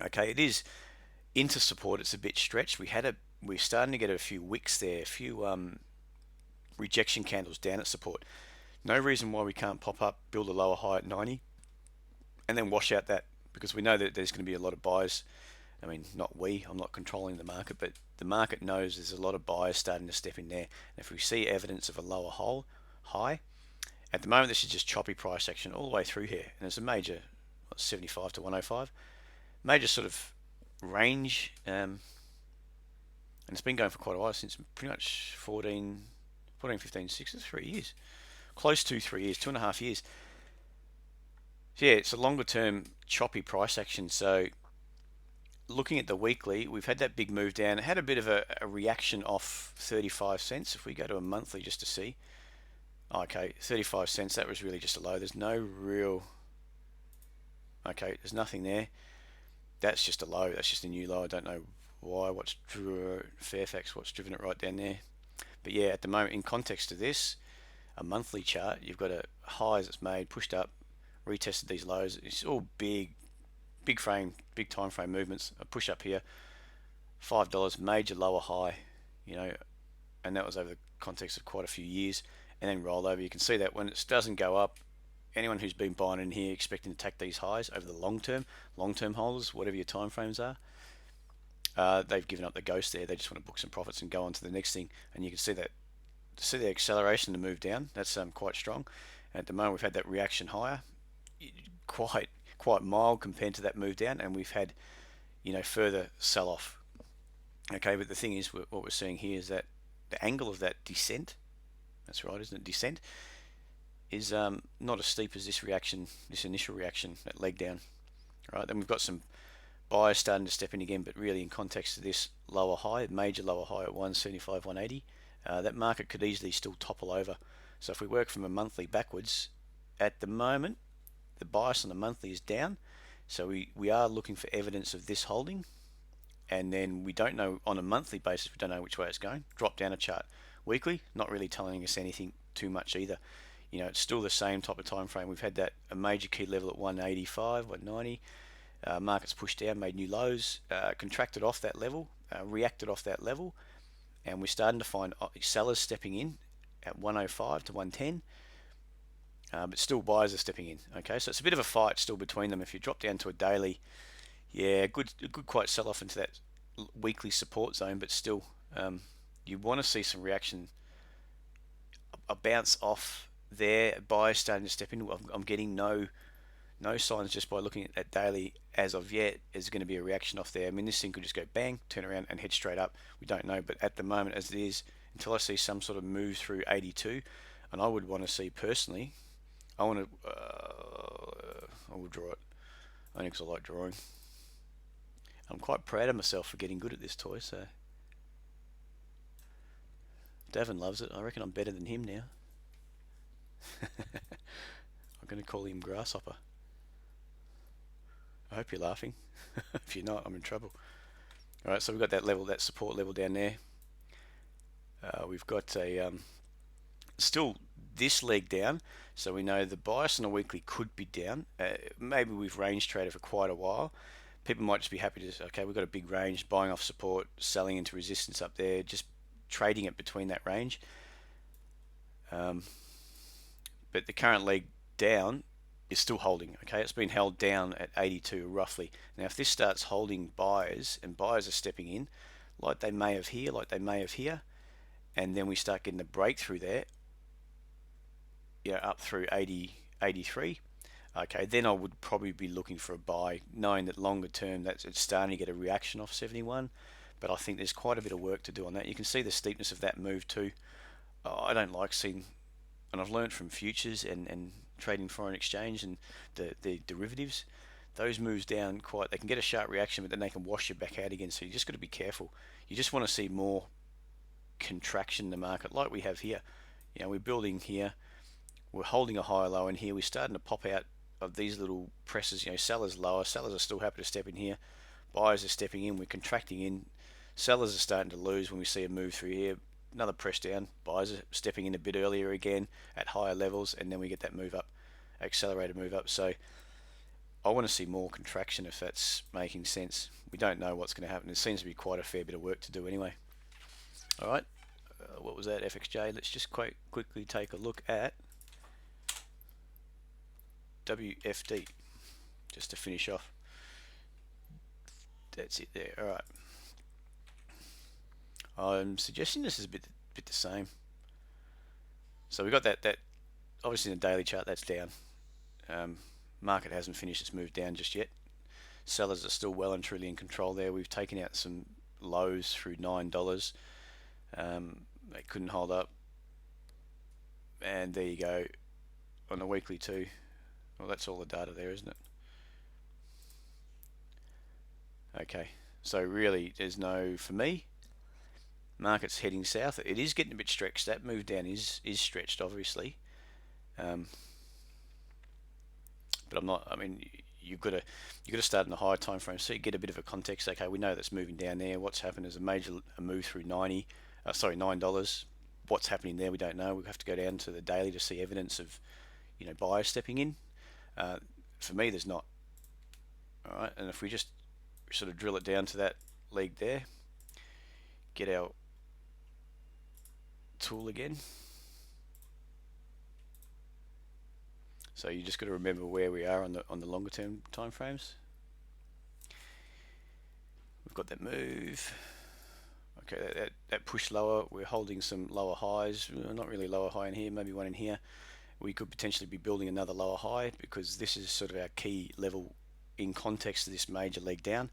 Okay, it is into support. It's a bit stretched. We're starting to get a few wicks there, a few rejection candles down at support. No reason why we can't pop up, build a lower high at 90, and then wash out that, because we know that there's going to be a lot of buyers. I mean, I'm not controlling the market, but the market knows there's a lot of buyers starting to step in there. And if we see evidence of a lower high, at the moment this is just choppy price action all the way through here, and there's a major 75 to 105, major sort of range, and it's been going for quite a while, since pretty much 14, 15, 3 years, close to 3 years, 2.5 years. So yeah, it's a longer term choppy price action. So looking at the weekly, we've had that big move down. It had a bit of a reaction off 35 cents. If we go to a monthly just to see, okay, 35 cents, that was really just a low. There's no real, okay, there's nothing there. That's just a low, that's just a new low. I don't know why, what's Fairfax, what's driven it right down there. But yeah, at the moment, in context to this, a monthly chart, you've got a highs that's made, pushed up, retested these lows. It's all big frame, big time frame movements. A push up here, $5, major lower high, you know, and that was over the context of quite a few years, and then roll over. You can see that when it doesn't go up, anyone who's been buying in here expecting to take these highs over the long term holders, whatever your time frames are, they've given up the ghost there. They just want to book some profits and go on to the next thing. And you can see that, the acceleration to move down. That's quite strong. And at the moment, we've had that reaction higher, quite mild compared to that move down, and we've had, you know, further sell off. Okay, but the thing is, what we're seeing here is that the angle of that descent, that's right, isn't it? Descent is not as steep as this reaction, this initial reaction, that leg down. All right, then we've got some buyers starting to step in again, but really in context of this lower high, major lower high at 175, 180, that market could easily still topple over. So if we work from a monthly backwards, at the moment, the bias on the monthly is down. So we are looking for evidence of this holding. And then we don't know on a monthly basis, we don't know which way it's going. Drop down a chart. Weekly, not really telling us anything too much either. You know, it's still the same type of time frame. We've had that a major key level at 185, 190. Markets pushed down, made new lows, contracted off that level, reacted off that level, and we're starting to find sellers stepping in at 105 to 110, but still buyers are stepping in. Okay, so it's a bit of a fight still between them. If you drop down to a daily, yeah, a good quite sell off into that weekly support zone, but still, you want to see some reaction, a bounce off there. Buyers starting to step in. I'm getting no signs just by looking at that daily as of yet is going to be a reaction off there. I mean, this thing could just go bang, turn around and head straight up. We don't know, but at the moment as it is, until I see some sort of move through 82, and I would want to see personally, I want to, I will draw it only because I like drawing. I'm quite proud of myself for getting good at this toy, so Davin loves it. I reckon I'm better than him now. I'm going to call him Grasshopper. I hope you're laughing. If you're not, I'm in trouble. All right, so we've got that level, that support level down there. We've got a still this leg down, so we know the bias on a weekly could be down. Maybe we've range traded for quite a while. People might just be happy to say, okay, we've got a big range, buying off support, selling into resistance up there, just trading it between that range. But the current leg down is still holding. Okay, it's been held down at 82 roughly. Now if this starts holding buyers and buyers are stepping in like they may have here, and then we start getting a breakthrough there, up through 80, 83, okay, then I would probably be looking for a buy, knowing that longer term that it's starting to get a reaction off 71. But I think there's quite a bit of work to do on that. You can see the steepness of that move too. I don't like seeing, and I've learned from futures and trading foreign exchange and the derivatives, those moves down they can get a sharp reaction, but then they can wash you back out again. So you just got to be careful. You just want to see more contraction in the market like we have here. We're building here, we're holding a higher low in here, we're starting to pop out of these little presses. Sellers lower, sellers are still happy to step in here, buyers are stepping in, we're contracting in, sellers are starting to lose when we see a move through here, another press down, buyers are stepping in a bit earlier again at higher levels, and then we get that move up, accelerated move up. So I want to see more contraction, if that's making sense. We don't know what's going to happen. There seems to be quite a fair bit of work to do anyway. All right, what was that, FXJ? Let's just quite quickly take a look at WFD just to finish off. That's it there. All right, I'm suggesting this is a bit the same. So we got that obviously in the daily chart that's down. Market hasn't finished its move down just yet. Sellers are still well and truly in control there. We've taken out some lows through $9. They couldn't hold up, and there you go on the weekly too. Well, that's all the data there, isn't it? Okay, so really there's no, for me, market's heading south. It is getting a bit stretched. That move down is stretched, obviously, but I'm not. I mean, you've got to start in the higher time frame, so you get a bit of a context. Okay, we know that's moving down there. What's happened is a move through $9. What's happening there? We don't know. We have to go down to the daily to see evidence of buyers stepping in. For me, there's not. All right, and if we just sort of drill it down to that leg there, get our tool again. So you just got to remember where we are on the longer term time frames. We've got that move. Okay, that push lower. We're holding some lower highs. Not really lower high in here. Maybe one in here. We could potentially be building another lower high, because this is sort of our key level in context of this major leg down.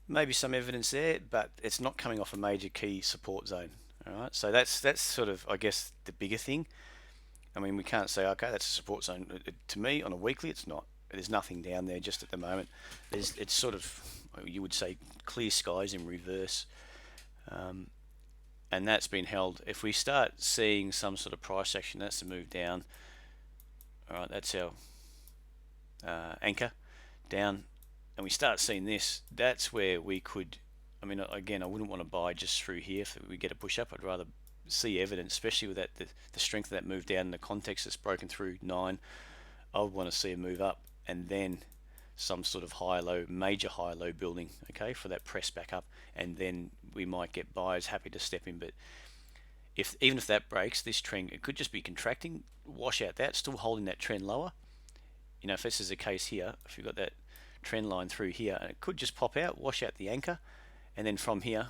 Maybe some evidence there, but it's not coming off a major key support zone. All right, so that's sort of, I guess, the bigger thing. I mean, we can't say, okay, that's a support zone. To me, on a weekly, it's not. there's nothing down there just at the moment. It's sort of, you would say, clear skies in reverse, and that's been held. If we start seeing some sort of price action, that's a move down. All right, that's our anchor down, and we start seeing this. That's where we could. I mean, again, I wouldn't want to buy just through here if we get a push up. I'd rather see evidence, especially with that the strength of that move down in the context that's broken through 9. I would want to see a move up and then some sort of high low, major high low building, okay, for that press back up, and then we might get buyers happy to step in. But even if that breaks, this trend, it could just be contracting, wash out that, still holding that trend lower. You know, if this is the case here, if you've got that trend line through here, and it could just pop out, wash out the anchor, and then from here,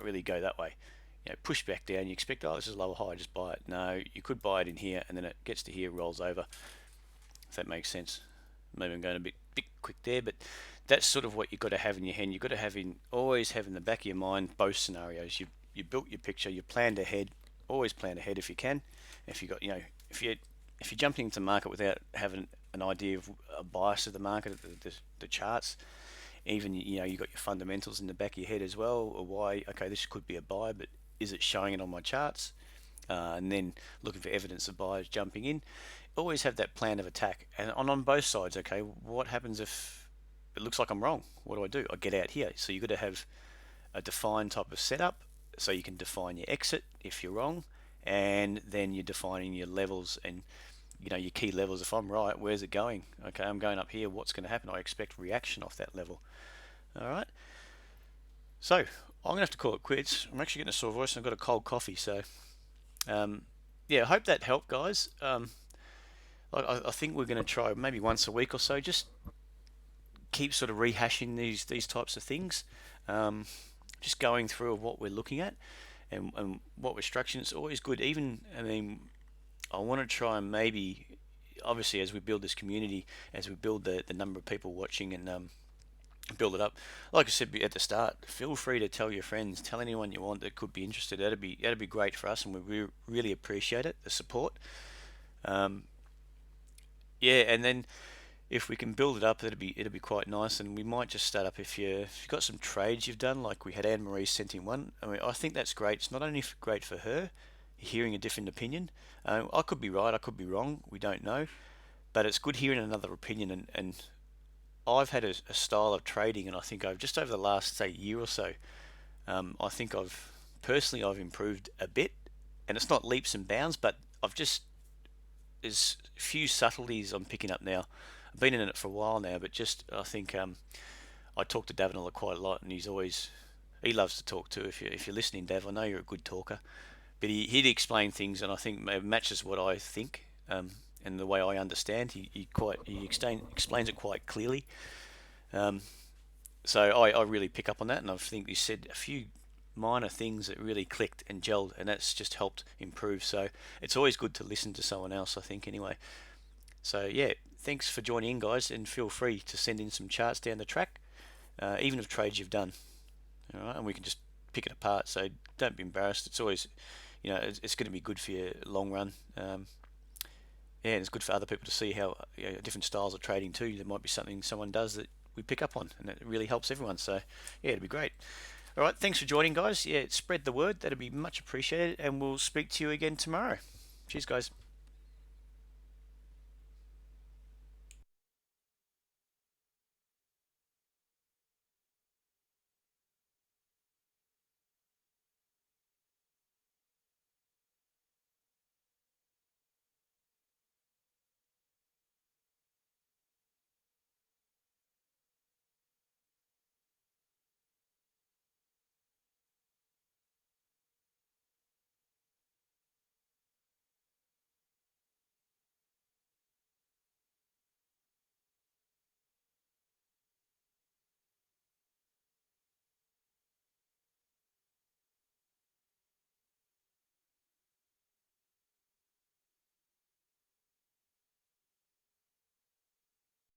really go that way. You know, push back down, you expect, oh, this is lower high, just buy it. No, you could buy it in here, and then it gets to here, rolls over, if that makes sense. Maybe I'm going a bit quick there, but that's sort of what you've got to have in your hand. You've got to always have in the back of your mind both scenarios. You built your picture, you planned ahead, always plan ahead if you can. If you got, you know, if you're jumping into the market without having an idea of a bias of the market, the charts, even, you know, you got your fundamentals in the back of your head as well, or why, okay, this could be a buy, but is it showing it on my charts? And then looking for evidence of buyers jumping in. Always have that plan of attack, and on both sides. Okay, what happens if it looks like I'm wrong? What do? I get out here. So you've got to have a defined type of setup, so you can define your exit if you're wrong, and then you're defining your levels and, you know, your key levels. If I'm right, where's it going? Okay, I'm going up here. What's going to happen? I expect reaction off that level. All right. So I'm gonna have to call it quits. I'm actually getting a sore voice and I've got a cold coffee. So yeah, I hope that helped, guys. I think we're going to try maybe once a week or so, just keep sort of rehashing these types of things, just going through what we're looking at and what we're structuring. It's always good. Even, I mean, I want to try and maybe, obviously, as we build this community, as we build the number of people watching and build it up, like I said at the start, feel free to tell your friends, tell anyone you want that could be interested. That'd be great for us, and we really appreciate it, the support. Yeah, and then if we can build it up, it'll be quite nice, and we might just start up if you've got some trades you've done, like we had Anne Marie sent in one. I mean, I think that's great. It's not only great for her, hearing a different opinion. I could be right, I could be wrong. We don't know, but it's good hearing another opinion. And I've had a style of trading, and I think I've just over the last, say, year or so, I think I've improved a bit, and it's not leaps and bounds, but there's a few subtleties I'm picking up now. I've been in it for a while now, but just, I think, I talk to Davenilla quite a lot, and he loves to talk too. If you're listening, Dav, I know you're a good talker, but he'd explain things, and I think it matches what I think, and the way I understand. He explains it quite clearly. So I really pick up on that, and I think you said a few minor things that really clicked and gelled, and that's just helped improve. So it's always good to listen to someone else, I think, anyway. So yeah, thanks for joining in, guys, and feel free to send in some charts down the track, even of trades you've done. All right, and we can just pick it apart. So don't be embarrassed. It's always, you know, it's going to be good for your long run. Yeah, and it's good for other people to see how, you know, different styles of trading too. There might be something someone does that we pick up on, and it really helps everyone. So yeah, it'd be great. All right, thanks for joining, guys. Yeah, spread the word. That'd be much appreciated, and we'll speak to you again tomorrow. Cheers, guys.